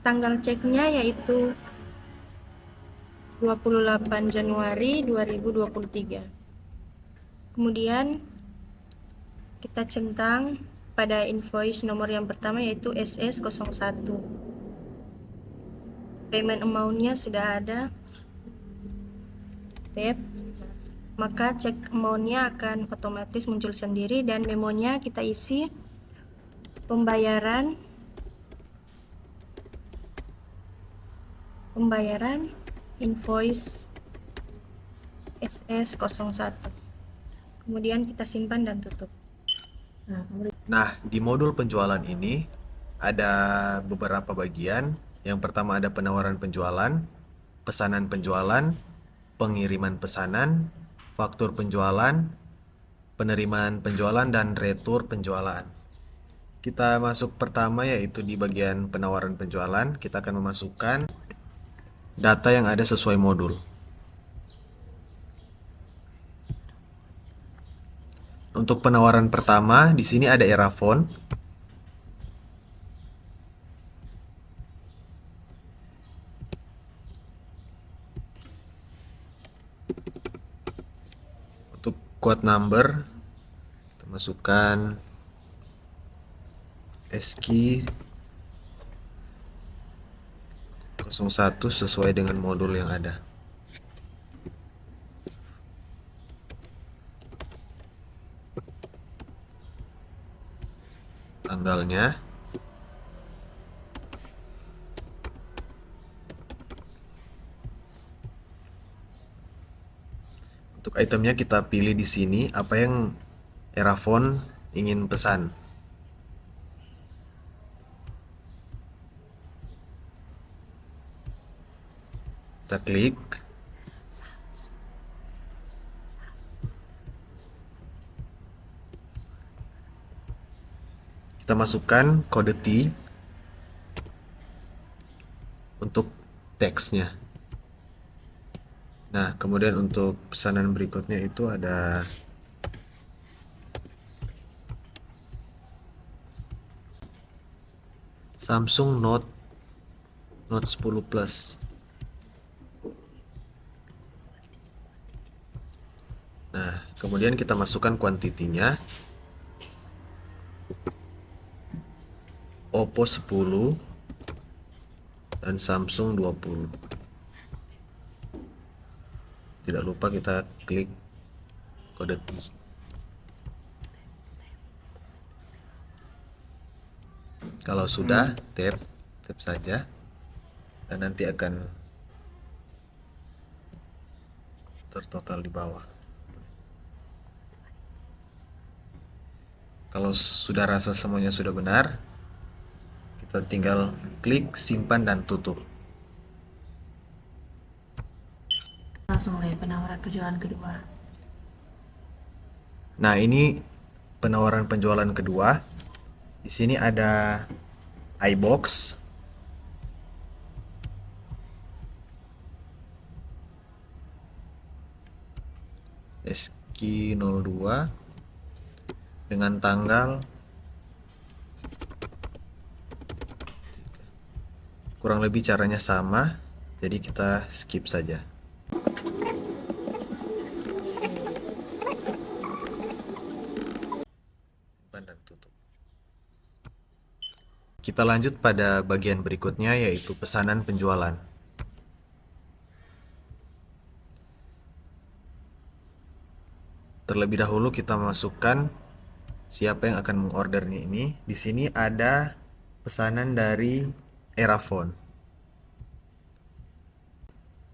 Tanggal ceknya yaitu 28 Januari 2023. Kemudian kita centang pada invoice nomor yang pertama yaitu SS01. Payment amount-nya sudah ada. Tap. Maka cek amount-nya akan otomatis muncul sendiri dan memonya kita isi pembayaran invoice SS01. Kemudian kita simpan dan tutup. Nah, di modul penjualan ini ada beberapa bagian. Yang pertama ada penawaran penjualan, pesanan penjualan, pengiriman pesanan, faktur penjualan, penerimaan penjualan, dan retur penjualan. Kita masuk pertama yaitu di bagian penawaran penjualan. Kita akan memasukkan data yang ada sesuai modul. Untuk penawaran pertama, di sini ada Erafone. Untuk quote number, kita masukkan SKI 01 sesuai dengan modul yang ada. Tanggalnya, untuk itemnya kita pilih di sini apa yang Erafone ingin pesan. Kita klik. Kita masukkan kode T untuk teksnya. Nah, kemudian untuk pesanan berikutnya itu ada Samsung Note 10 Plus. Nah, kemudian kita masukkan kuantitinya. Oppo 10 dan Samsung 20. Tidak lupa kita klik kode T. Kalau sudah, tap saja dan nanti akan tertotal di bawah. Kalau sudah rasa semuanya sudah benar, kita tinggal klik simpan dan tutup. Langsung lihat penawaran penjualan kedua. Nah, ini penawaran penjualan kedua. Di sini ada iBox, SKI 02 dengan tanggal kurang lebih caranya sama, jadi kita skip saja. Simpan dan tutup. Kita lanjut pada bagian berikutnya yaitu pesanan penjualan. Terlebih dahulu kita masukkan siapa yang akan mengordernya ini. Di sini ada pesanan dari Erafone.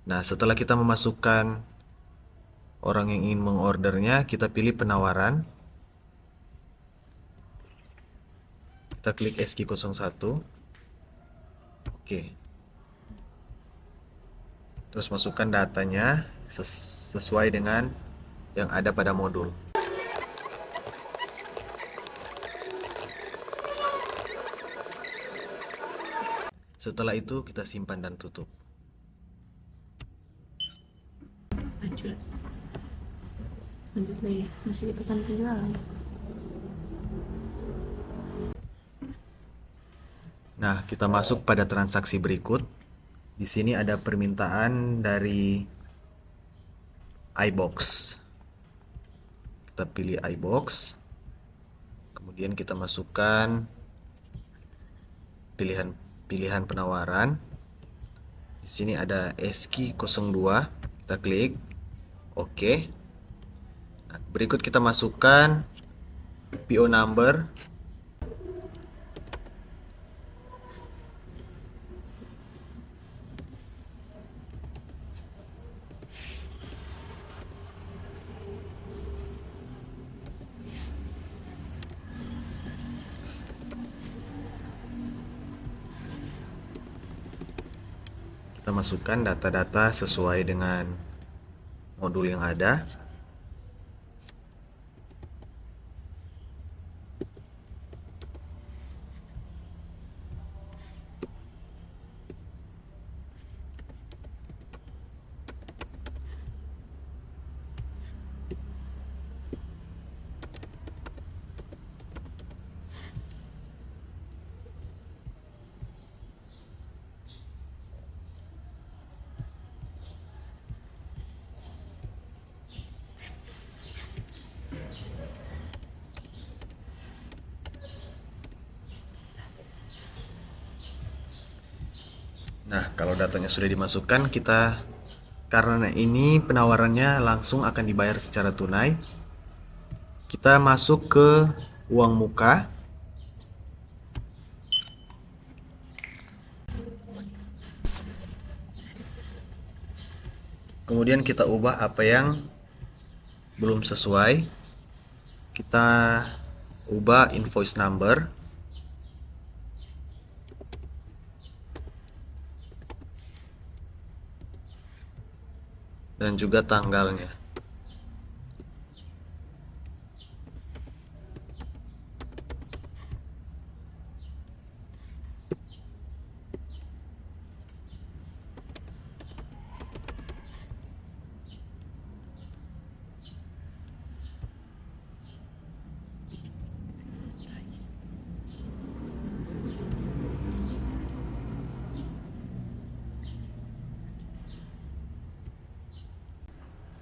Nah, setelah kita memasukkan orang yang ingin mengordernya, kita pilih penawaran. Kita klik SQ01. Oke. Terus masukkan datanya sesuai dengan yang ada pada modul. Setelah itu kita simpan dan tutup. Lanjut. Lanjut lagi. Masih di pesan penjualan. Nah, kita masuk pada transaksi berikut. Di sini ada permintaan dari iBox. Kita pilih iBox. Kemudian kita masukkan pilihan penawaran. Di sini ada SQ02. Kita klik OK. Nah, berikut kita masukkan PO number. Kita masukkan data-data sesuai dengan modul yang ada. Nah, kalau datanya sudah dimasukkan, karena ini penawarannya langsung akan dibayar secara tunai, kita masuk ke uang muka. Kemudian kita ubah apa yang belum sesuai. Kita ubah invoice number. Dan juga tanggalnya.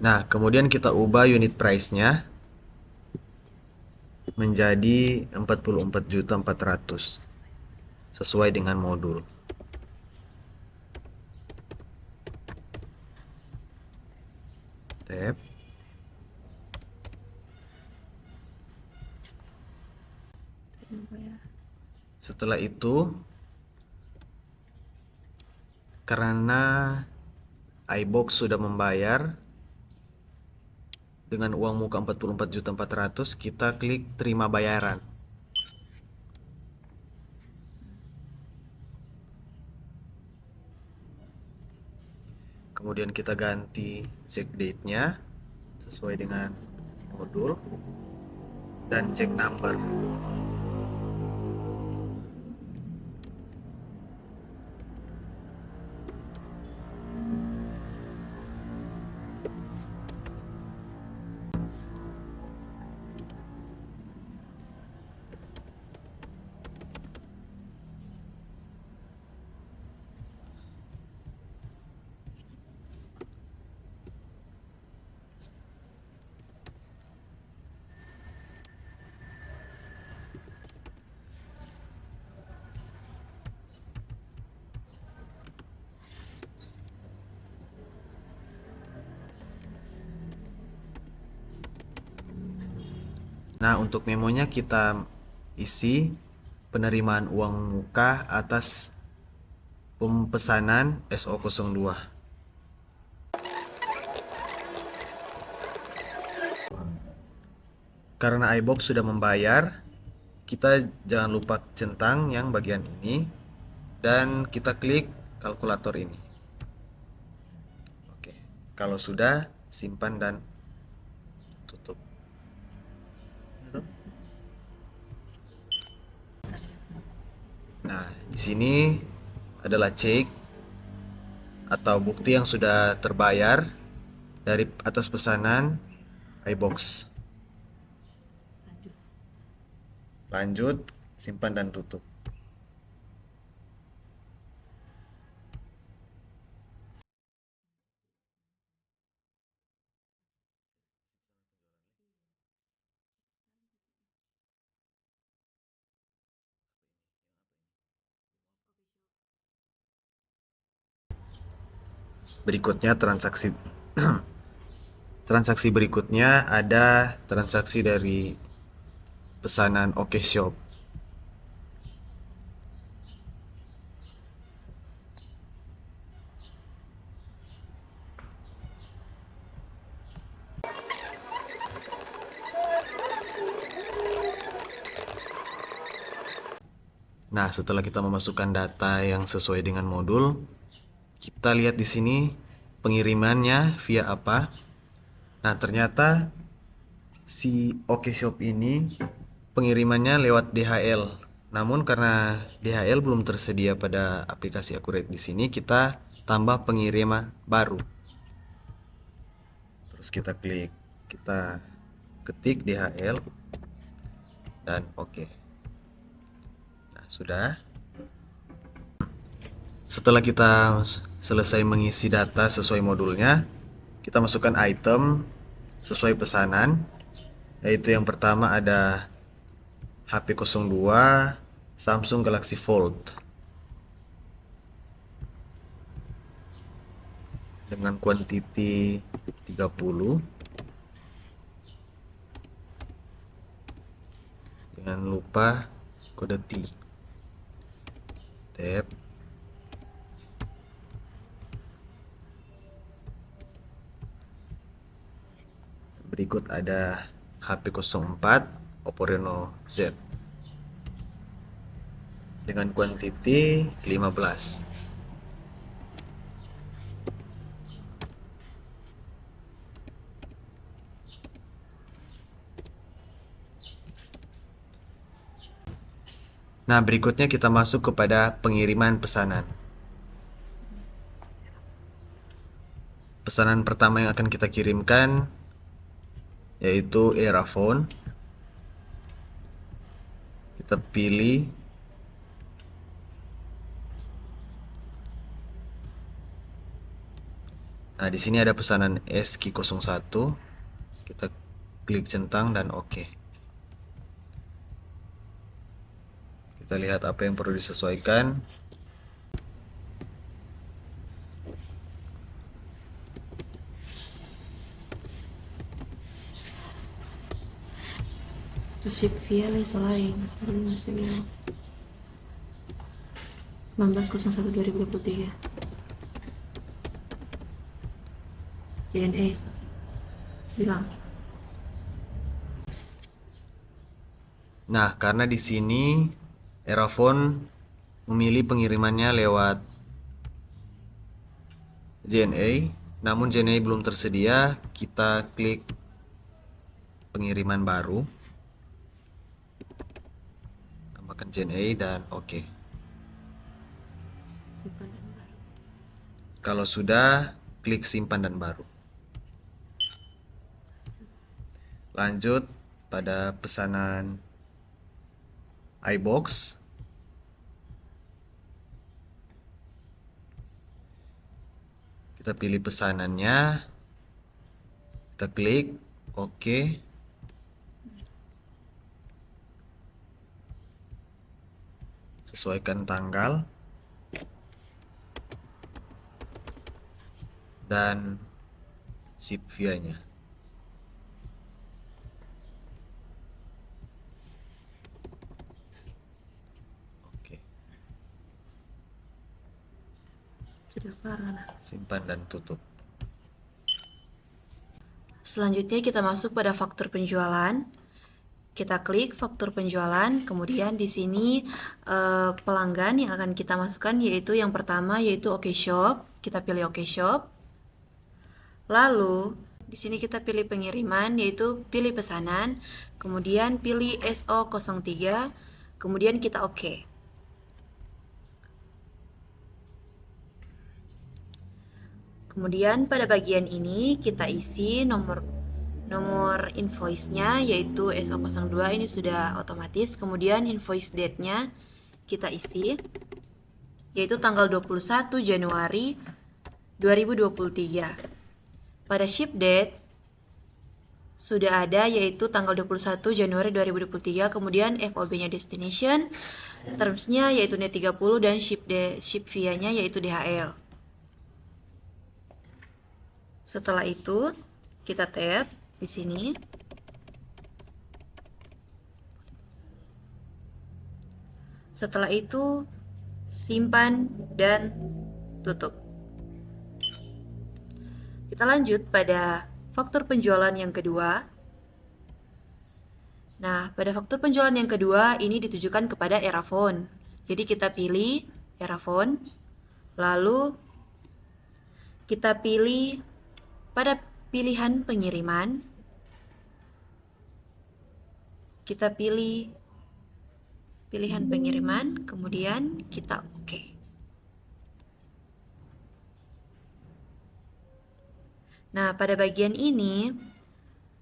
Nah, kemudian kita ubah unit price-nya menjadi 44.400.000 sesuai dengan modul. Tab. Setelah itu, karena iBox sudah membayar dengan uang muka 44.400.000, kita klik terima bayaran. Kemudian kita ganti check date-nya sesuai dengan modul dan check number. Nah, untuk memonya kita isi penerimaan uang muka atas pemesanan SO02. Karena iBox sudah membayar, kita jangan lupa centang yang bagian ini dan kita klik kalkulator ini. Oke, kalau sudah simpan dan tutup. Nah, di sini adalah cek atau bukti yang sudah terbayar dari atas pesanan iBox. Lanjut, simpan dan tutup. Berikutnya transaksi transaksi berikutnya ada transaksi dari pesanan OkShop. Nah, setelah kita memasukkan data yang sesuai dengan modul, kita lihat di sini pengirimannya via apa. Nah, ternyata si OkShop ini pengirimannya lewat DHL. Namun karena DHL belum tersedia pada aplikasi Accurate di sini, kita tambah pengiriman baru. Terus kita ketik DHL dan oke. Nah, sudah. Setelah kita selesai mengisi data sesuai modulnya, kita masukkan item sesuai pesanan, yaitu yang pertama ada HP 02 Samsung Galaxy Fold dengan kuantiti 30. Jangan lupa kode T. Tap. Berikut ada HP 04 Oppo Reno Z dengan kuantiti 15. Nah, berikutnya kita masuk kepada pengiriman pesanan. Pesanan pertama yang akan kita kirimkan yaitu earphone. Kita pilih Nah, di sini ada pesanan SQ01. Kita klik centang dan oke. Kita lihat apa yang perlu disesuaikan. To ship via laser lain. 19.01.2023. JNE bilang. Nah, karena di sini earphone memilih pengirimannya lewat JNE, namun JNE belum tersedia, kita klik pengiriman baru. Tambahkan JNE dan oke. Simpan dan baru. Kalau sudah, klik simpan dan baru. Lanjut pada pesanan iBox. Kita pilih pesanannya. Kita klik oke. Sesuaikan tanggal dan ship via-nya. Oke. Sudah parah. Simpan dan tutup. Selanjutnya kita masuk pada faktur penjualan. kita klik faktur penjualan, kemudian di sini pelanggan yang akan kita masukkan yaitu yang pertama yaitu OK Shop. Kita pilih OK Shop. Lalu di sini kita pilih pengiriman yaitu pilih pesanan, kemudian pilih SO03, kemudian kita OK. Kemudian pada bagian ini kita isi nomor invoice-nya yaitu SO02, ini sudah otomatis. Kemudian invoice date-nya kita isi yaitu tanggal 21 Januari 2023. Pada ship date sudah ada yaitu tanggal 21 Januari 2023, kemudian FOB-nya destination, terms-nya yaitu net 30 dan ship via-nya yaitu DHL. Setelah itu kita tap di sini. Setelah itu simpan dan tutup. Kita lanjut pada faktur penjualan yang kedua. Nah, pada faktur penjualan yang kedua ini ditujukan kepada Erafone. Jadi kita pilih Erafone, lalu kita pilih pada pilihan pengiriman, kita pilih pilihan pengiriman, kemudian kita OK. Nah, pada bagian ini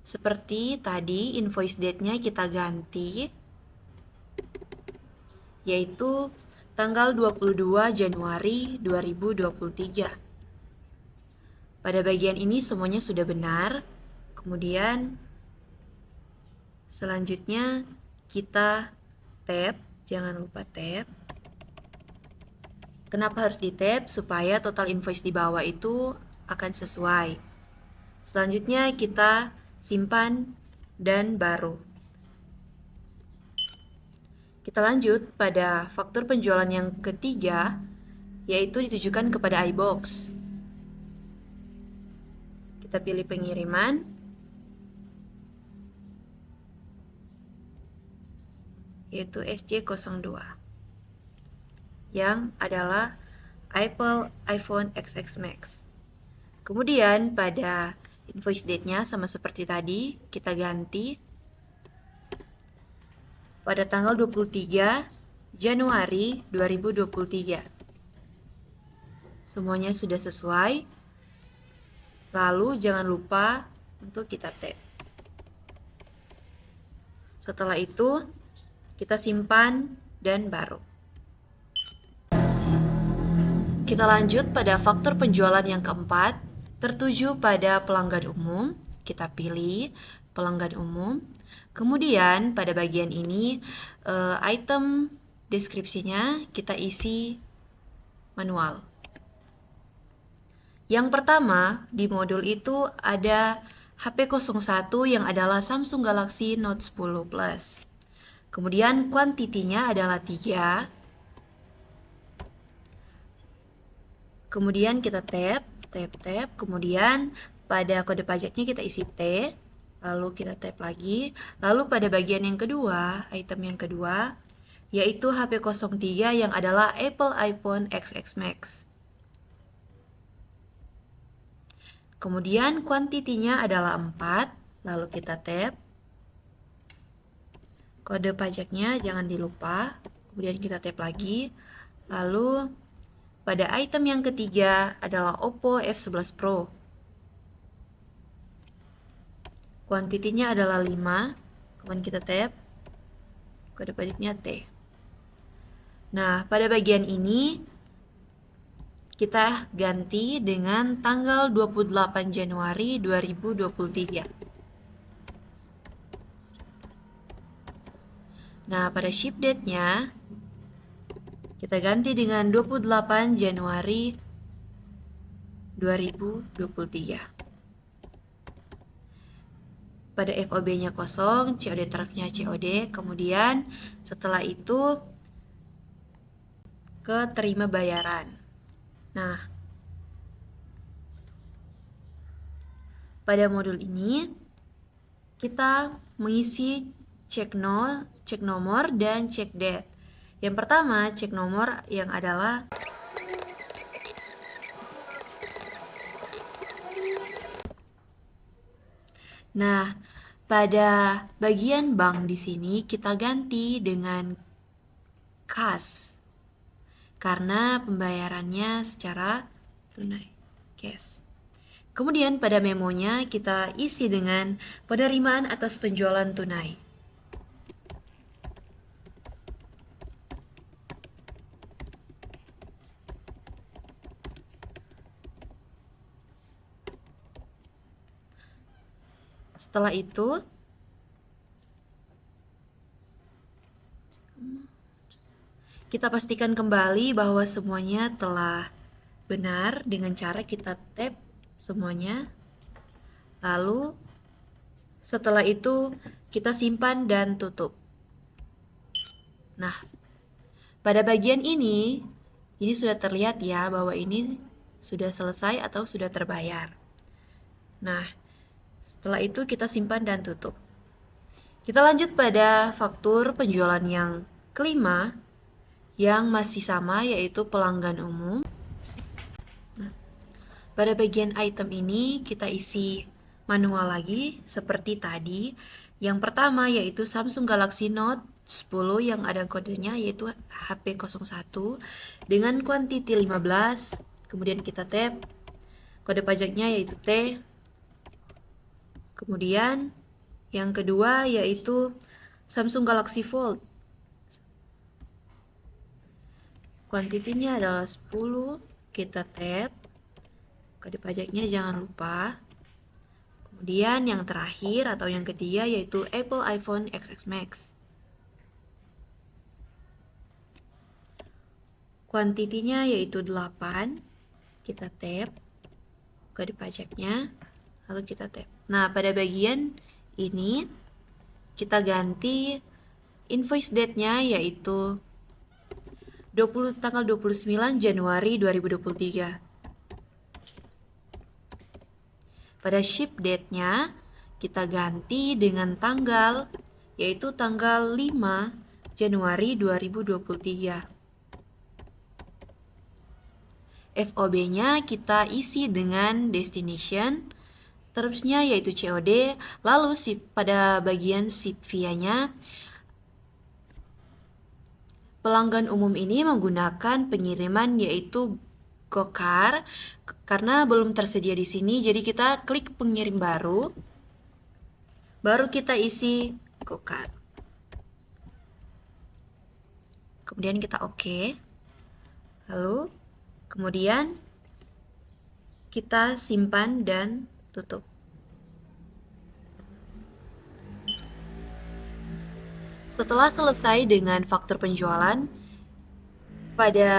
seperti tadi invoice date-nya kita ganti yaitu tanggal 22 Januari 2023. Pada bagian ini semuanya sudah benar. Kemudian selanjutnya kita tab, jangan lupa tab. Kenapa harus di tab? Supaya total invoice di bawah itu akan sesuai. Selanjutnya kita simpan dan baru. Kita lanjut pada faktur penjualan yang ketiga, yaitu ditujukan kepada iBox. Kita pilih pengiriman, yaitu SJ02, yang adalah Apple iPhone XX Max. Kemudian pada invoice date-nya sama seperti tadi, kita ganti pada tanggal 23 Januari 2023. Semuanya sudah sesuai. Lalu jangan lupa untuk kita tag. Setelah itu kita simpan dan baru. Kita lanjut pada faktur penjualan yang keempat, tertuju pada pelanggan umum. Kita pilih pelanggan umum. Kemudian pada bagian ini item deskripsinya kita isi manual. Yang pertama di modul itu ada HP 01 yang adalah Samsung Galaxy Note 10 Plus. Kemudian kuantitinya adalah 3. Kemudian kita tab, kemudian pada kode pajaknya kita isi T, lalu kita tab lagi, lalu pada bagian yang kedua, item yang kedua, yaitu HP 03 yang adalah Apple iPhone XX Max. Kemudian kuantitinya adalah 4, lalu kita tab, kode pajaknya jangan dilupa, kemudian kita tab lagi, lalu pada item yang ketiga adalah Oppo F11 Pro. Kuantitinya adalah 5, kemudian kita tab, kode pajaknya T. Nah, pada bagian ini kita ganti dengan tanggal 28 Januari 2023. Nah, pada ship date-nya kita ganti dengan 28 Januari 2023. Pada FOB-nya kosong, COD truk-nya COD, kemudian setelah itu ke terima bayaran. Nah, pada modul ini kita mengisi cek nomor, dan cek date. Yang pertama, cek nomor yang adalah Nah, pada bagian bank di sini kita ganti dengan kas karena pembayarannya secara tunai, cash. Kemudian pada memonya kita isi dengan penerimaan atas penjualan tunai. Setelah itu, kita pastikan kembali bahwa semuanya telah benar dengan cara kita tap semuanya. Lalu setelah itu kita simpan dan tutup. Nah, pada bagian ini sudah terlihat ya bahwa ini sudah selesai atau sudah terbayar. Nah, setelah itu kita simpan dan tutup. Kita lanjut pada faktur penjualan yang kelima yang masih sama, yaitu pelanggan umum. Nah, pada bagian item ini kita isi manual lagi seperti tadi. Yang pertama yaitu Samsung Galaxy Note 10 yang ada kodenya yaitu HP01 dengan quantity 15. Kemudian kita tap kode pajaknya yaitu T. Kemudian yang kedua yaitu Samsung Galaxy Fold. Kuantitinya adalah 10, kita tap. Kode pajaknya jangan lupa. Kemudian yang terakhir atau yang ketiga yaitu Apple iPhone XS Max. Kuantitinya yaitu 8, kita tap. Kode pajaknya, lalu kita tap. Nah, pada bagian ini kita ganti invoice date-nya yaitu tanggal 29 Januari 2023. Pada ship date-nya kita ganti dengan tanggal yaitu tanggal 5 Januari 2023. FOB-nya kita isi dengan destination, termsnya yaitu COD, lalu pada bagian ship via-nya pelanggan umum ini menggunakan pengiriman yaitu GoCar karena belum tersedia di sini, jadi kita klik pengirim baru kita isi GoCar. Kemudian kita oke. Lalu kemudian kita simpan dan tutup. Setelah selesai dengan faktur penjualan, pada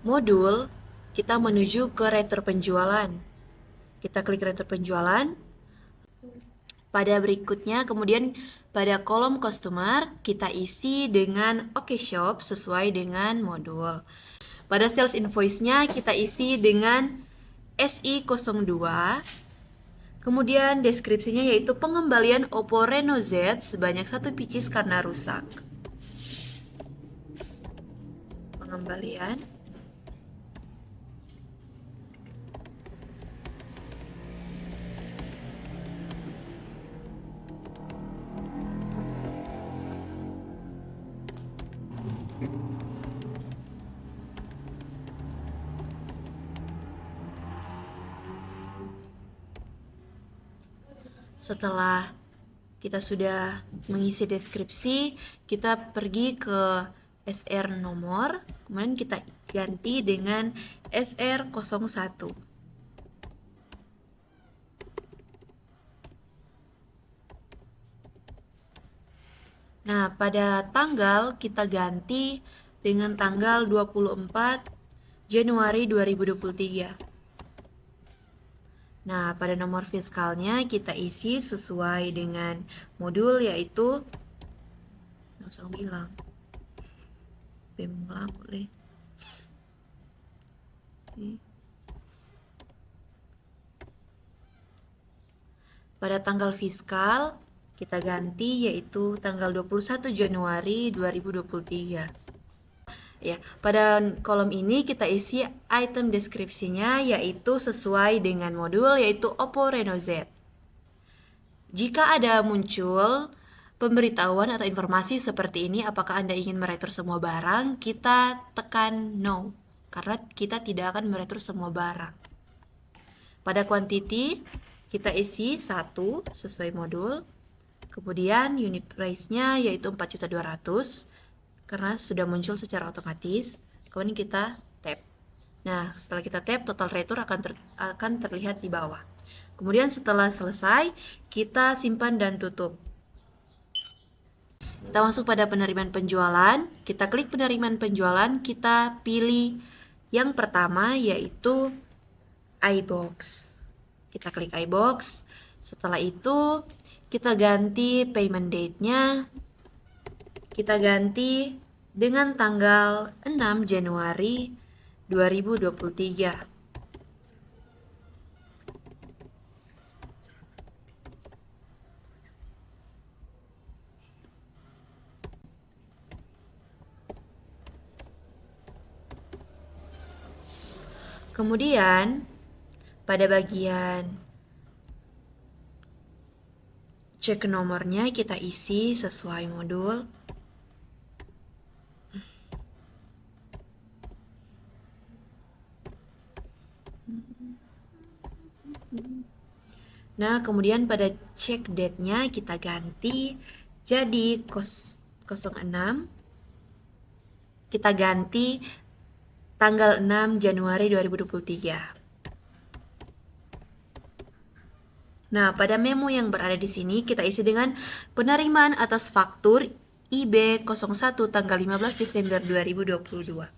modul kita menuju ke retur penjualan. Kita klik retur penjualan. Pada berikutnya, kemudian pada kolom customer kita isi dengan OK Shop sesuai dengan modul. Pada sales invoice-nya kita isi dengan SI02. Kemudian deskripsinya yaitu pengembalian Oppo Reno Z sebanyak 1 pieces karena rusak. Pengembalian. Setelah kita sudah mengisi deskripsi, kita pergi ke SR nomor, kemudian kita ganti dengan SR01. Nah, pada tanggal kita ganti dengan tanggal 24 Januari 2023. Nah, pada nomor fiskalnya kita isi sesuai dengan modul yaitu nggak usah bilang lah boleh. Pada tanggal fiskal kita ganti yaitu tanggal 21 Januari 2023. Ya, pada kolom ini kita isi item deskripsinya yaitu sesuai dengan modul yaitu Oppo Reno Z. Jika ada muncul pemberitahuan atau informasi seperti ini, apakah Anda ingin meretur semua barang, kita tekan no, karena kita tidak akan meretur semua barang. Pada quantity, kita isi 1 sesuai modul, kemudian unit price-nya yaitu 4.200.000, karena sudah muncul secara otomatis. Kemudian kita tap. Nah, setelah kita tap, total retur akan terlihat di bawah. Kemudian setelah selesai, kita simpan dan tutup. Kita masuk pada penerimaan penjualan. Kita klik penerimaan penjualan, kita pilih yang pertama yaitu iBox. Kita klik iBox. Setelah itu, kita ganti payment date-nya. Kita ganti dengan tanggal 6 Januari 2023. Kemudian, pada bagian cek nomornya kita isi sesuai modul. Nah, kemudian pada check date-nya kita ganti jadi 06. Kita ganti tanggal 6 Januari 2023. Nah, pada memo yang berada di sini kita isi dengan penerimaan atas faktur IB01 tanggal 15 Desember 2022.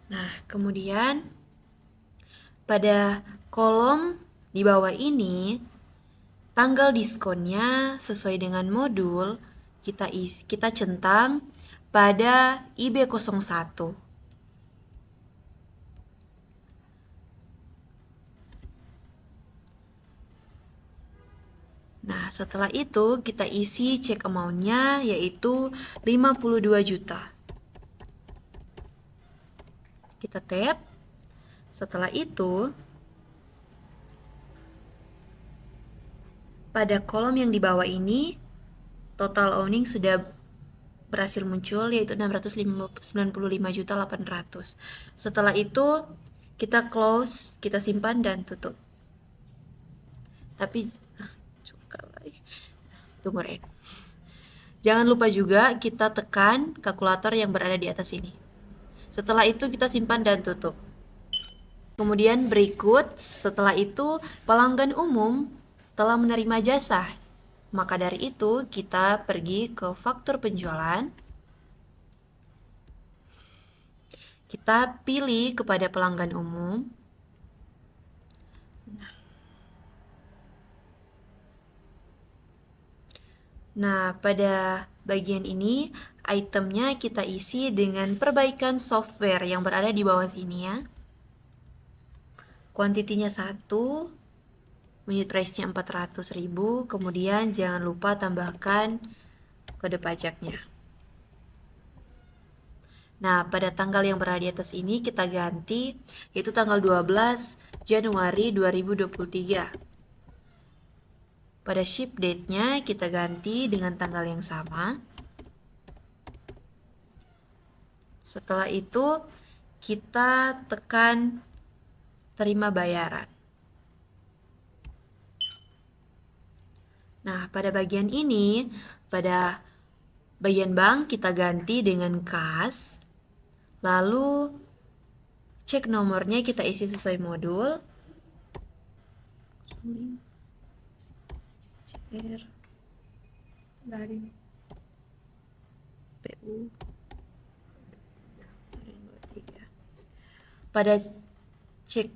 Nah, kemudian pada kolom di bawah ini tanggal diskonnya sesuai dengan modul kita centang pada IB01. Nah, setelah itu kita isi check amount-nya yaitu 52 juta. Kita tap. Setelah itu, pada kolom yang di bawah ini, total owning sudah berhasil muncul yaitu 695.800.000. Setelah itu, kita close, kita simpan dan tutup. Tapi, tunggu Ren. Jangan lupa juga kita tekan kalkulator yang berada di atas ini. Setelah itu kita simpan dan tutup. Kemudian berikut, setelah itu pelanggan umum telah menerima jasa. Maka dari itu kita pergi ke faktur penjualan. Kita pilih kepada pelanggan umum. Nah, pada bagian ini itemnya kita isi dengan perbaikan software yang berada di bawah sini ya. Kuantitinya 1, unit price-nya 400.000, kemudian jangan lupa tambahkan kode pajaknya. Nah, pada tanggal yang berada di atas ini kita ganti yaitu tanggal 12 Januari 2023. Pada ship date-nya kita ganti dengan tanggal yang sama. Setelah itu kita tekan terima bayaran. Nah, pada bagian ini, pada bagian bank kita ganti dengan kas. Lalu cek nomornya kita isi sesuai modul. CR dari PU pada check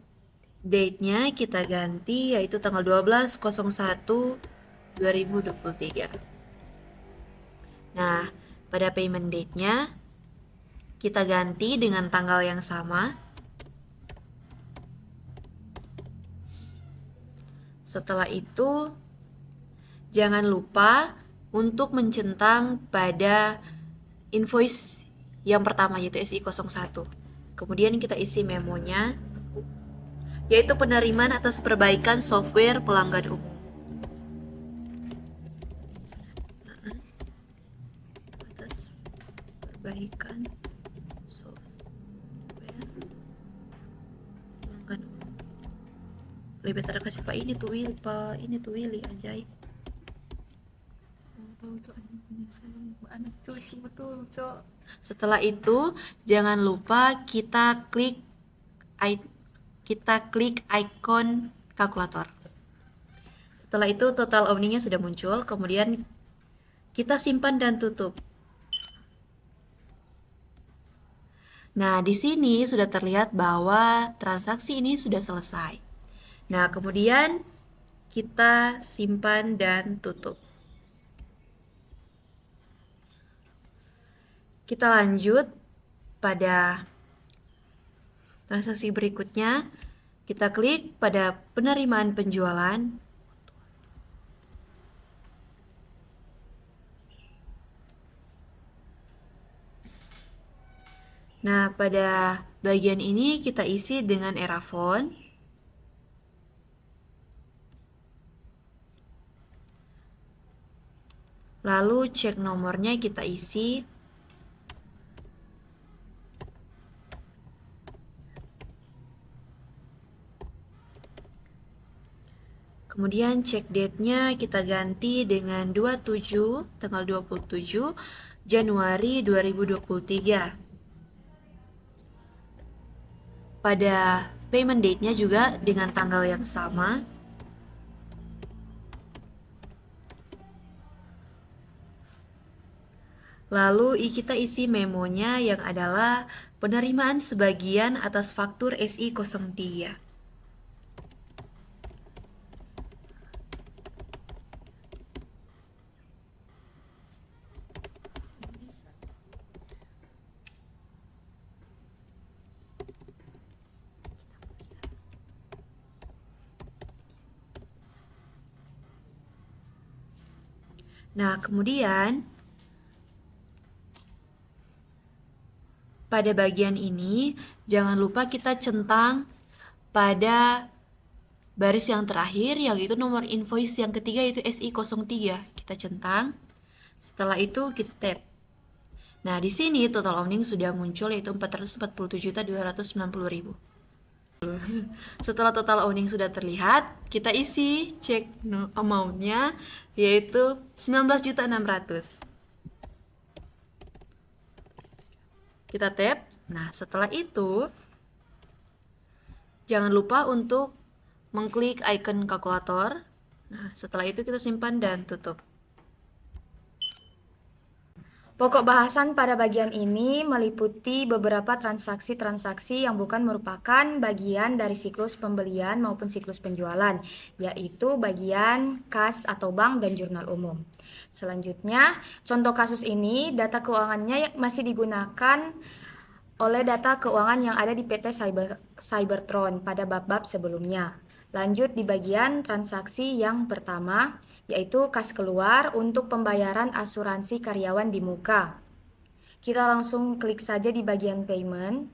date-nya kita ganti yaitu tanggal 12/01/2023. Nah, pada payment date-nya kita ganti dengan tanggal yang sama. Setelah itu, jangan lupa untuk mencentang pada invoice yang pertama yaitu SI01. Kemudian kita isi memonya, yaitu penerimaan atas perbaikan software pelanggan umum. Atas perbaikan software pelanggan umum. Lebih better kasih Pak ini tuh Willy, Pak ini tuh Willy, ajaib. Setelah itu jangan lupa kita klik icon kalkulator. Setelah itu total earningnya sudah muncul, kemudian kita simpan dan tutup. Nah, di sini sudah terlihat bahwa transaksi ini sudah selesai. Nah, kemudian kita simpan dan tutup. Kita lanjut pada transaksi berikutnya. Kita klik pada penerimaan penjualan. Nah, pada bagian ini kita isi dengan era font. Lalu cek nomornya kita isi. Kemudian cek date-nya kita ganti dengan 27, tanggal 27 Januari 2023. Pada payment date-nya juga dengan tanggal yang sama. Lalu kita isi memonya yang adalah penerimaan sebagian atas faktur SI03. Nah, kemudian pada bagian ini jangan lupa kita centang pada baris yang terakhir yaitu nomor invoice yang ketiga yaitu SI03. Kita centang. Setelah itu kita tap. Nah, di sini total earning sudah muncul yaitu 447.290.000. Setelah total earning sudah terlihat, kita isi cek amount-nya yaitu 19.600.000. Kita tap. Nah, setelah itu jangan lupa untuk mengklik icon kalkulator. Nah, setelah itu kita simpan dan tutup. Pokok bahasan pada bagian ini meliputi beberapa transaksi-transaksi yang bukan merupakan bagian dari siklus pembelian maupun siklus penjualan, yaitu bagian kas atau bank dan jurnal umum. Selanjutnya, contoh kasus ini data keuangannya masih digunakan oleh data keuangan yang ada di PT Cybertron pada bab-bab sebelumnya. Lanjut di bagian transaksi yang pertama, yaitu kas keluar untuk pembayaran asuransi karyawan di muka. Kita langsung klik saja di bagian payment.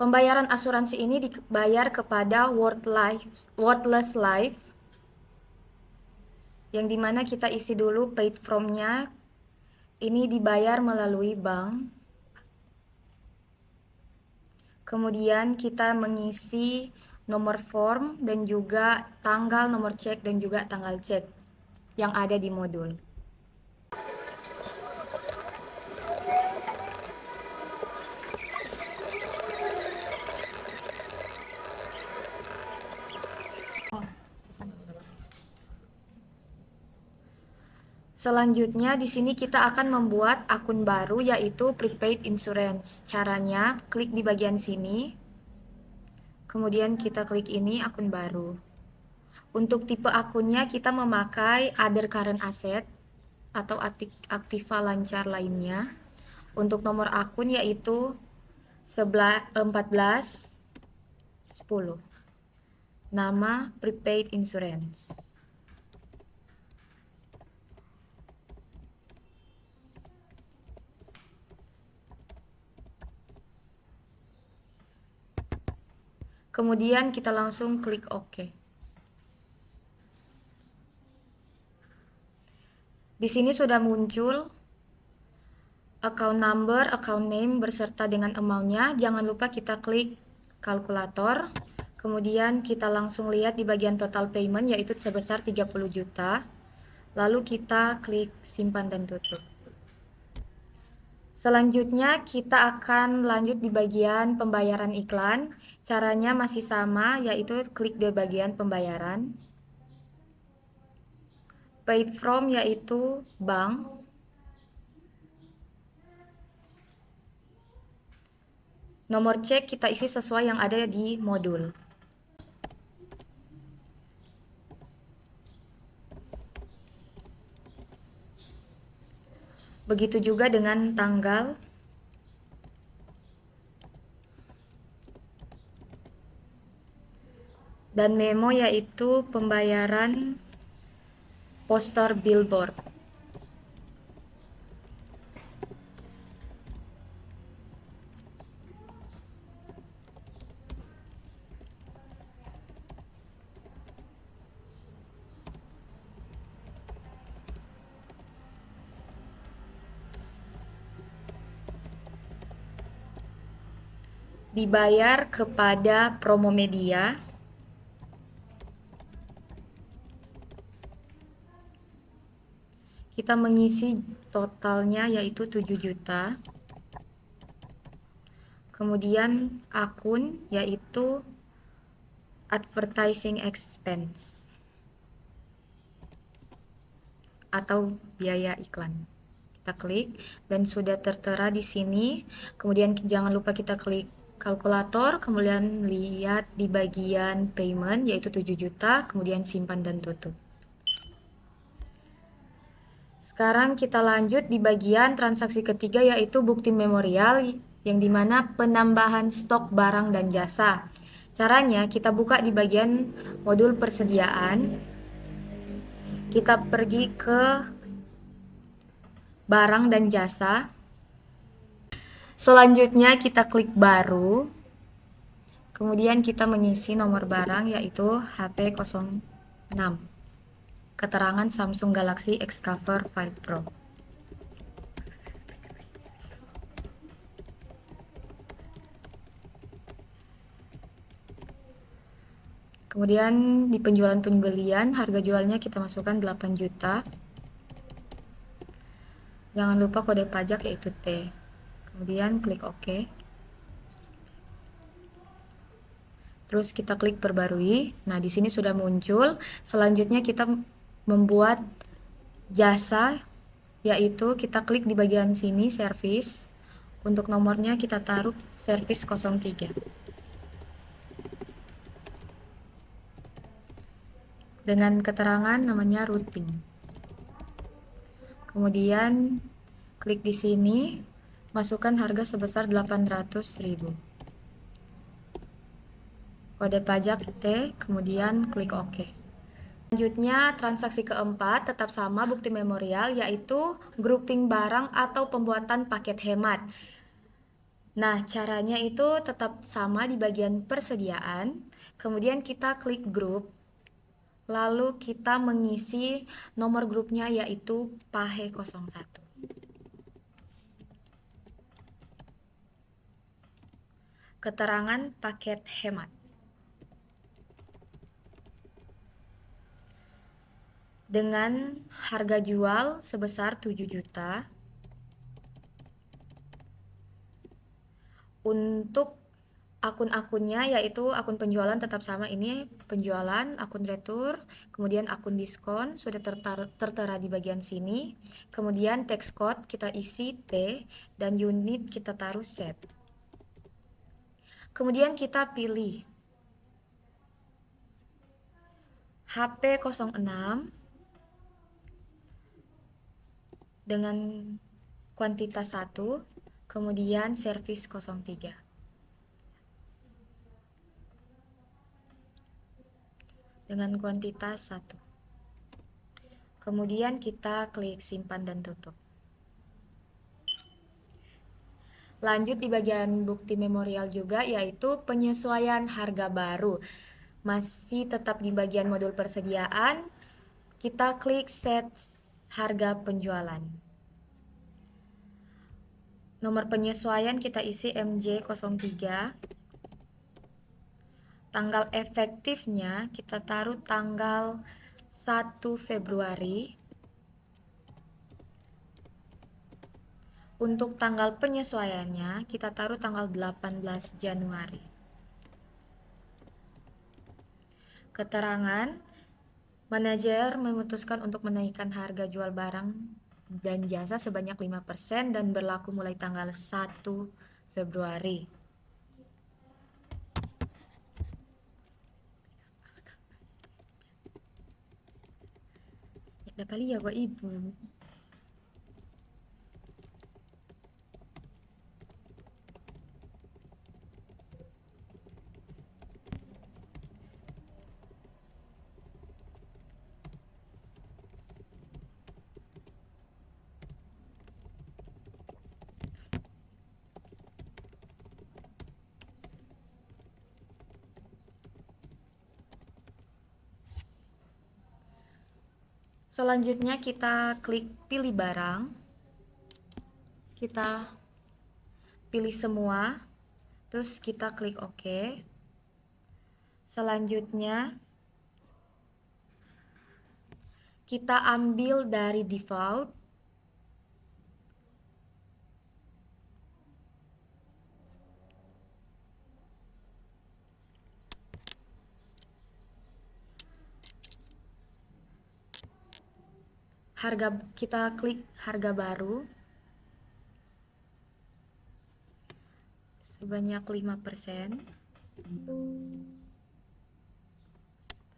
Pembayaran asuransi ini dibayar kepada Wordless Life, yang dimana kita isi dulu paid from-nya. Ini dibayar melalui bank. Kemudian kita mengisi nomor form dan juga tanggal nomor cek dan juga tanggal cek yang ada di modul. Selanjutnya di sini kita akan membuat akun baru yaitu prepaid insurance. Caranya klik di bagian sini. Kemudian kita klik ini akun baru. Untuk tipe akunnya kita memakai other current asset atau aktiva lancar lainnya. Untuk nomor akun yaitu 1410. Nama prepaid insurance. Kemudian kita langsung klik OK. Di sini sudah muncul account number, account name beserta dengan amount-nya. Jangan lupa kita klik kalkulator. Kemudian kita langsung lihat di bagian total payment yaitu sebesar 30 juta. Lalu kita klik simpan dan tutup. Selanjutnya kita akan lanjut di bagian pembayaran iklan. Caranya masih sama, yaitu klik di bagian pembayaran. Paid from yaitu bank. Nomor cek kita isi sesuai yang ada di modul. Begitu juga dengan tanggal. Dan memo yaitu pembayaran poster billboard. Dibayar kepada Promo Media. Kita mengisi totalnya yaitu 7 juta. Kemudian akun yaitu advertising expense atau biaya iklan. Kita klik dan sudah tertera di sini. Kemudian jangan lupa kita klik kalkulator, kemudian lihat di bagian payment yaitu 7 juta, kemudian simpan dan tutup. Sekarang kita lanjut di bagian transaksi ketiga yaitu bukti memorial yang dimana penambahan stok barang dan jasa. Caranya kita buka di bagian modul persediaan. Kita pergi ke barang dan jasa. Selanjutnya kita klik baru. Kemudian kita mengisi nomor barang yaitu HP 06. Keterangan Samsung Galaxy X Cover File Pro. Kemudian di penjualan pembelian harga jualnya kita masukkan 8 juta. Jangan lupa kode pajak yaitu T. Kemudian klik OK. Terus kita klik perbarui. Nah, di sini sudah muncul. Selanjutnya kita membuat jasa, yaitu kita klik di bagian sini service. Untuk nomornya kita taruh service 03. Dengan keterangan namanya routing. Kemudian klik di sini. Masukkan harga sebesar 800.000. Kode pajak T, kemudian klik OK. Selanjutnya, transaksi keempat tetap sama bukti memorial, yaitu grouping barang atau pembuatan paket hemat. Nah, caranya itu tetap sama di bagian persediaan. Kemudian kita klik grup. Lalu kita mengisi nomor grupnya yaitu PAHE 01. Keterangan paket hemat. Dengan harga jual sebesar 7 juta. Untuk akun-akunnya yaitu akun penjualan tetap sama, ini penjualan, akun retur, kemudian akun diskon sudah tertera di bagian sini, kemudian text code kita isi T dan unit kita taruh set. Kemudian kita pilih HP 06 dengan kuantitas 1, kemudian servis 03. Dengan kuantitas 1. Kemudian kita klik simpan dan tutup. Lanjut di bagian bukti memorial juga, yaitu penyesuaian harga baru. Masih tetap di bagian modul persediaan, kita klik set harga penjualan. Nomor penyesuaian kita isi MJ03. Tanggal efektifnya kita taruh tanggal 1 Februari. Untuk tanggal penyesuaiannya kita taruh tanggal 18 Januari. Keterangan, manajer memutuskan untuk menaikkan harga jual barang dan jasa sebanyak 5% dan berlaku mulai tanggal 1 Februari. Dapat lihat gua itu. Selanjutnya kita klik pilih barang. Kita pilih semua, terus kita klik OK. Selanjutnya kita ambil dari default. Kita klik harga baru sebanyak 5%.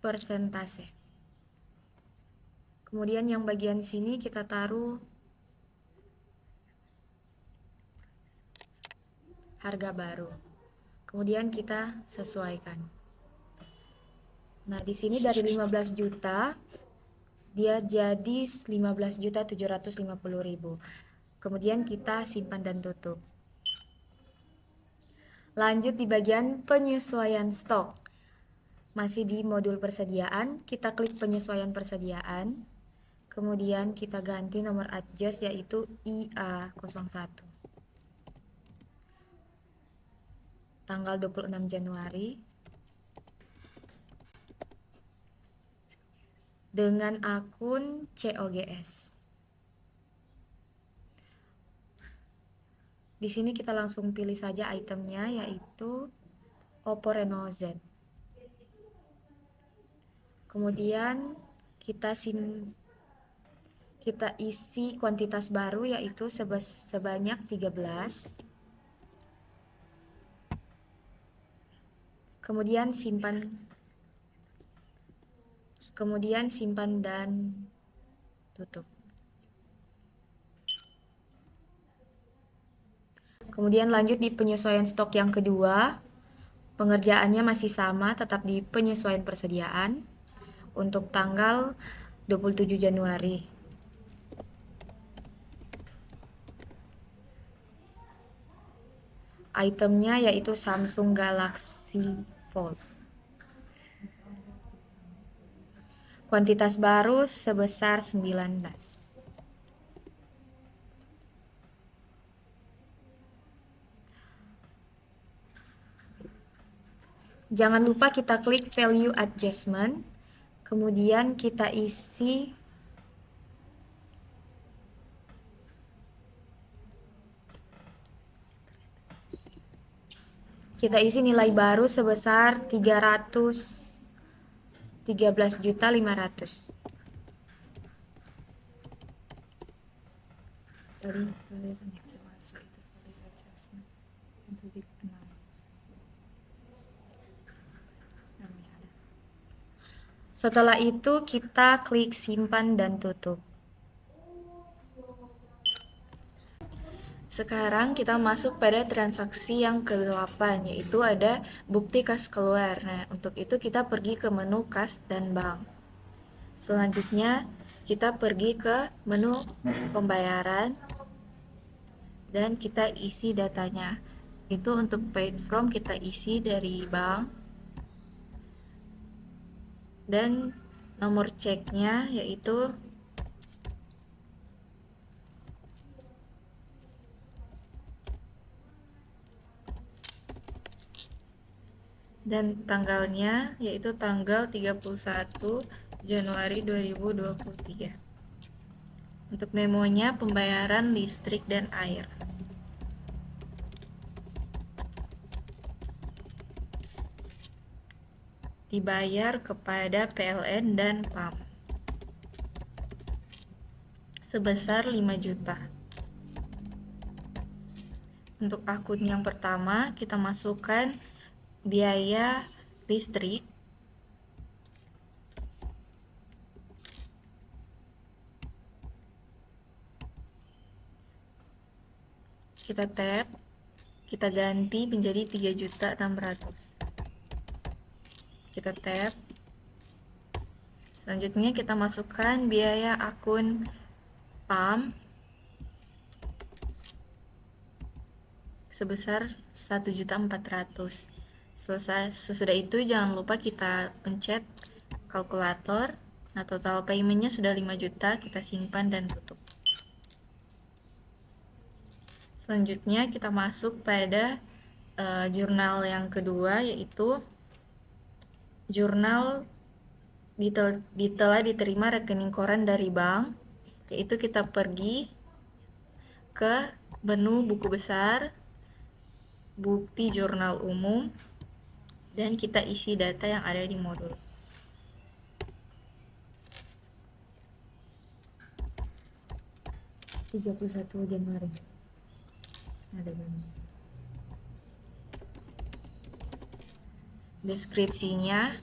Persentase. Kemudian yang bagian sini kita taruh harga baru. Kemudian kita sesuaikan. Nah, di sini dari 15 juta dia jadi 15.750.000. Kemudian kita simpan dan tutup. Lanjut di bagian penyesuaian stok. Masih di modul persediaan, kita klik penyesuaian persediaan. Kemudian kita ganti nomor adjust yaitu IA01. Tanggal 26 Januari. Dengan akun COGS. Di sini kita langsung pilih saja itemnya yaitu Oppo Reno Z. Kemudian kita isi kuantitas baru yaitu sebanyak 13. Kemudian simpan dan tutup. Kemudian lanjut di penyesuaian stok yang kedua. Pengerjaannya masih sama, tetap di penyesuaian persediaan untuk tanggal 27 Januari. Itemnya yaitu Samsung Galaxy Fold. Kuantitas baru sebesar 19. Jangan lupa kita klik value adjustment, kemudian kita isi Kita isi nilai baru sebesar 313.500.000. Tadi tulisan yang masuk itu value adjustment untuk di 6. Setelah itu kita klik simpan dan tutup. Sekarang kita masuk pada transaksi yang ke-8, yaitu ada bukti kas keluar. Nah, untuk itu kita pergi ke menu kas dan bank. Selanjutnya, kita pergi ke menu pembayaran dan kita isi datanya. Itu untuk paid from kita isi dari bank. Dan nomor ceknya yaitu dan tanggalnya yaitu tanggal 31 Januari 2023. Untuk memonya pembayaran listrik dan air. Dibayar kepada PLN dan PAM sebesar 5 juta. Untuk akun yang pertama kita masukkan biaya listrik, kita tap, kita ganti menjadi 3.600.000. Kita tap. Selanjutnya kita masukkan biaya akun PAM sebesar 1.400.000. Selesai. Sesudah itu jangan lupa kita pencet kalkulator. Nah, total paymentnya sudah 5 juta, kita simpan dan tutup. Selanjutnya kita masuk pada jurnal yang kedua, yaitu jurnal telah diterima rekening koran dari bank, yaitu kita pergi ke menu buku besar, bukti jurnal umum, dan kita isi data yang ada di modul. (31 Januari). Ada bunyi. Deskripsinya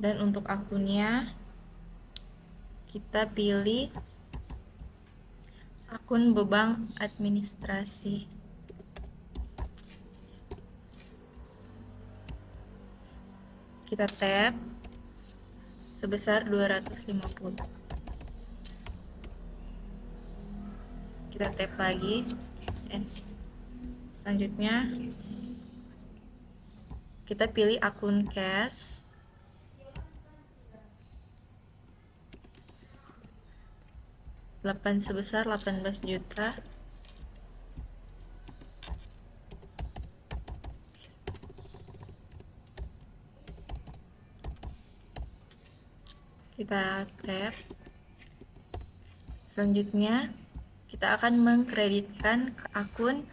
dan untuk akunnya kita pilih akun bebank administrasi. Kita tap sebesar 250. Kita tap lagi. Selanjutnya kita pilih akun cash. Sebesar 18 juta. Kita tap. Selanjutnya kita akan mengkreditkan ke akun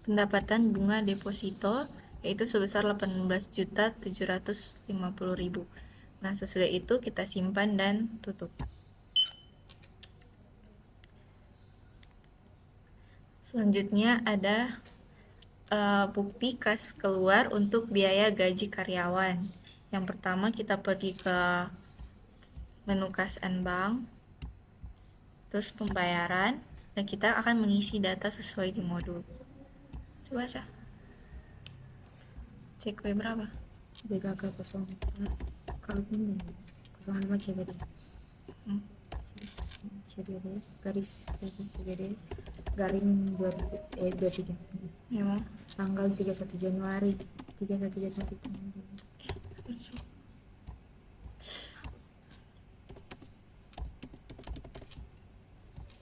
pendapatan bunga deposito, yaitu sebesar 18.750.000. Nah, sesudah itu kita simpan dan tutup. Selanjutnya ada bukti kas keluar untuk biaya gaji karyawan. Yang pertama kita pergi ke menu kas and bank, terus pembayaran, dan kita akan mengisi data sesuai di modul. Coba cek. Cek berapa? BKK 04 kalau ini 05 CBD. CBD garis CBD garing 23. Memang Tanggal 31 Januari. 31 Januari.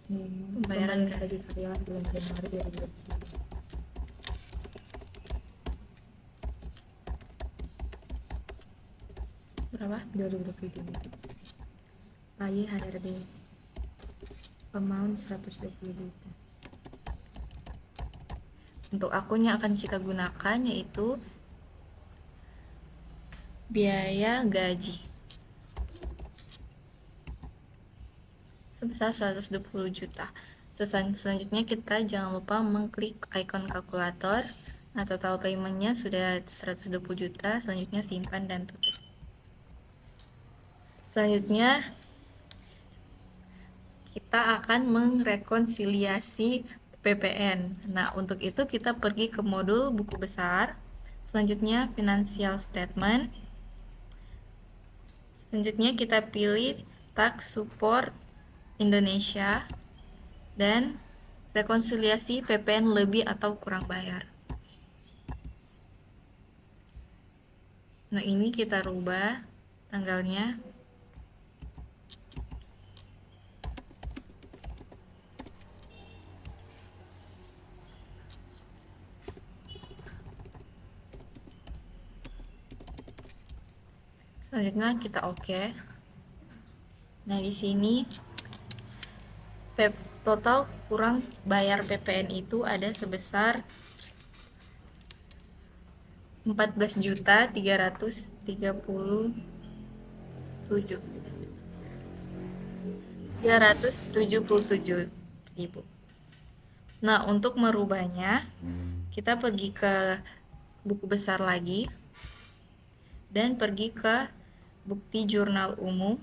Pembayaran gaji karyawan bulan Januari 2023. berapa? 2023. PAYE HRD amount 120 juta. Untuk akun yang akan kita gunakan yaitu biaya gaji sebesar 120 juta. Selanjutnya kita jangan lupa mengklik ikon kalkulator. Nah, total paymentnya sudah 120 juta. Selanjutnya simpan dan tutup. Selanjutnya kita akan merekonsiliasi PPN. Nah, untuk itu kita pergi ke modul buku besar. Selanjutnya financial statement. Selanjutnya kita pilih tax support Indonesia dan rekonsiliasi PPN lebih atau kurang bayar. Nah, ini kita rubah tanggalnya. Selanjutnya kita oke. Nah, di sini total kurang bayar PPN itu ada sebesar 14.337.377.000. Nah, untuk merubahnya kita pergi ke buku besar lagi dan pergi ke bukti jurnal umum.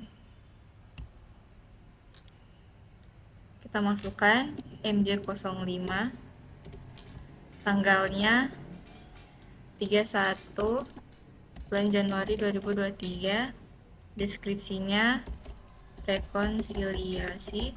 Kita masukkan MJ05, tanggalnya 31 bulan Januari 2023, deskripsinya rekonsiliasi,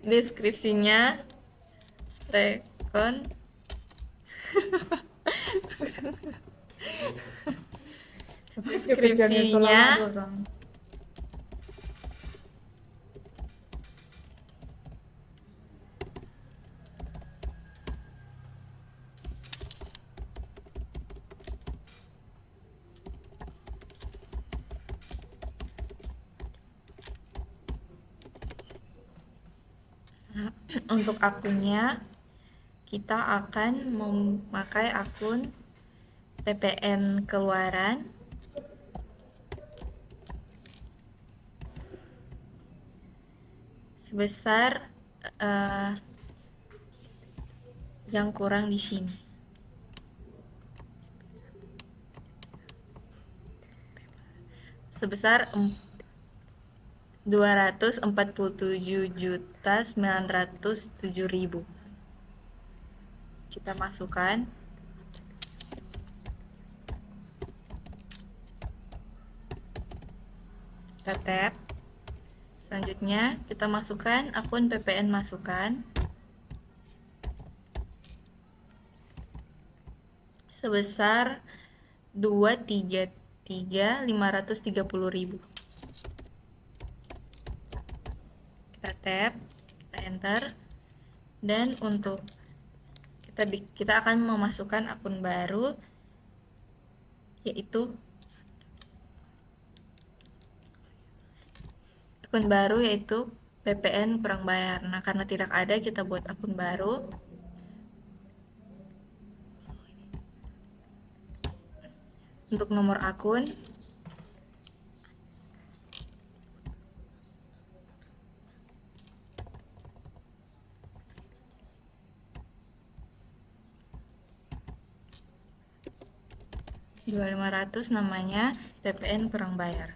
deskripsinya deskripsinya untuk akunnya kita akan memakai akun PPN keluaran. Sebesar yang kurang di sini. Sebesar 247.907.000. Kita masukkan. Kita tap. Selanjutnya kita masukkan akun PPN masukan sebesar 233.530.000. Kita tap, kita enter, dan untuk kita akan memasukkan akun baru, yaitu PPN kurang bayar. Nah, karena tidak ada, kita buat akun baru. Untuk nomor akun $2.500, namanya PPN kurang bayar.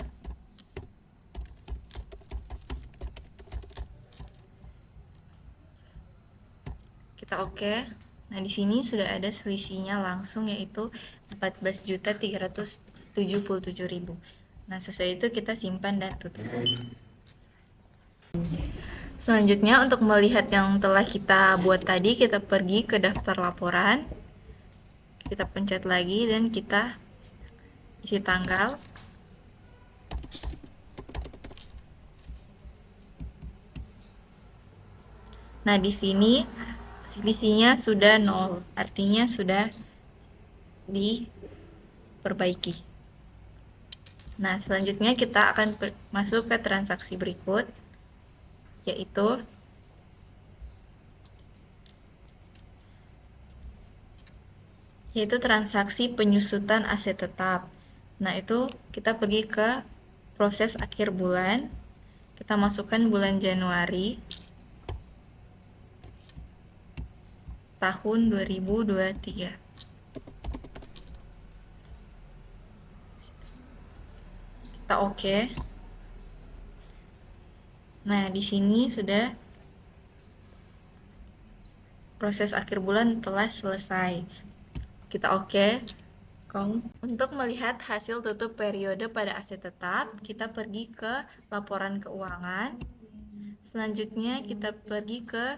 Kita oke. Nah, di sini sudah ada selisihnya langsung, yaitu 14.377.000. Nah, sesuai itu kita simpan dan tutup. Selanjutnya untuk melihat yang telah kita buat tadi, kita pergi ke daftar laporan. Kita pencet lagi dan kita isi tanggal. Nah, di sini selisihnya sudah 0, artinya sudah diperbaiki. Nah, selanjutnya kita akan masuk ke transaksi berikut, yaitu transaksi penyusutan aset tetap. Nah, itu kita pergi ke proses akhir bulan. Kita masukkan bulan Januari tahun 2023. Kita oke. Nah, di sini sudah proses akhir bulan telah selesai. Kita oke. Untuk melihat hasil tutup periode pada aset tetap, kita pergi ke laporan keuangan. Selanjutnya kita pergi ke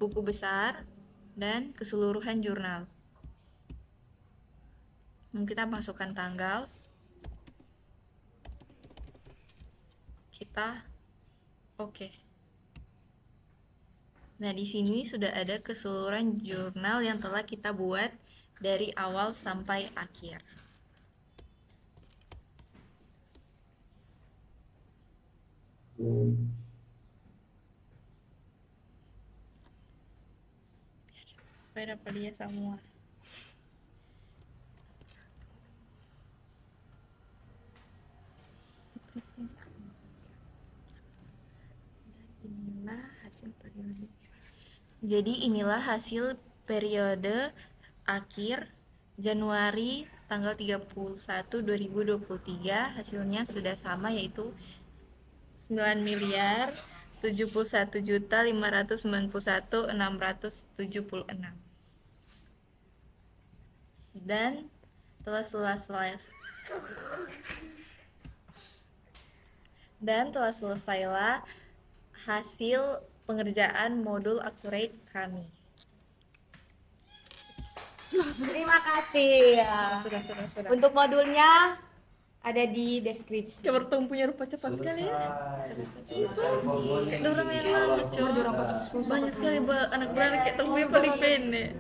buku besar dan keseluruhan jurnal. Dan kita masukkan tanggal. Kita oke. Nah, di sini sudah ada keseluruhan jurnal yang telah kita buat dari awal sampai akhir. Supaya dapat lihat semua. Inilah hasil periode. Jadi inilah hasil periode akhir Januari tanggal 31 2023. Hasilnya sudah sama, yaitu 9.071.591.676. Dan telah selesailah hasil pengerjaan modul Accurate kami. Terima kasih ya. Sudah. Untuk modulnya ada di deskripsi. Kayak bertemu punya rupa cepat sekali ya. Dorang yang lama, coy. Banyak sekali anak beranak kayak tempuh yang paling pendek.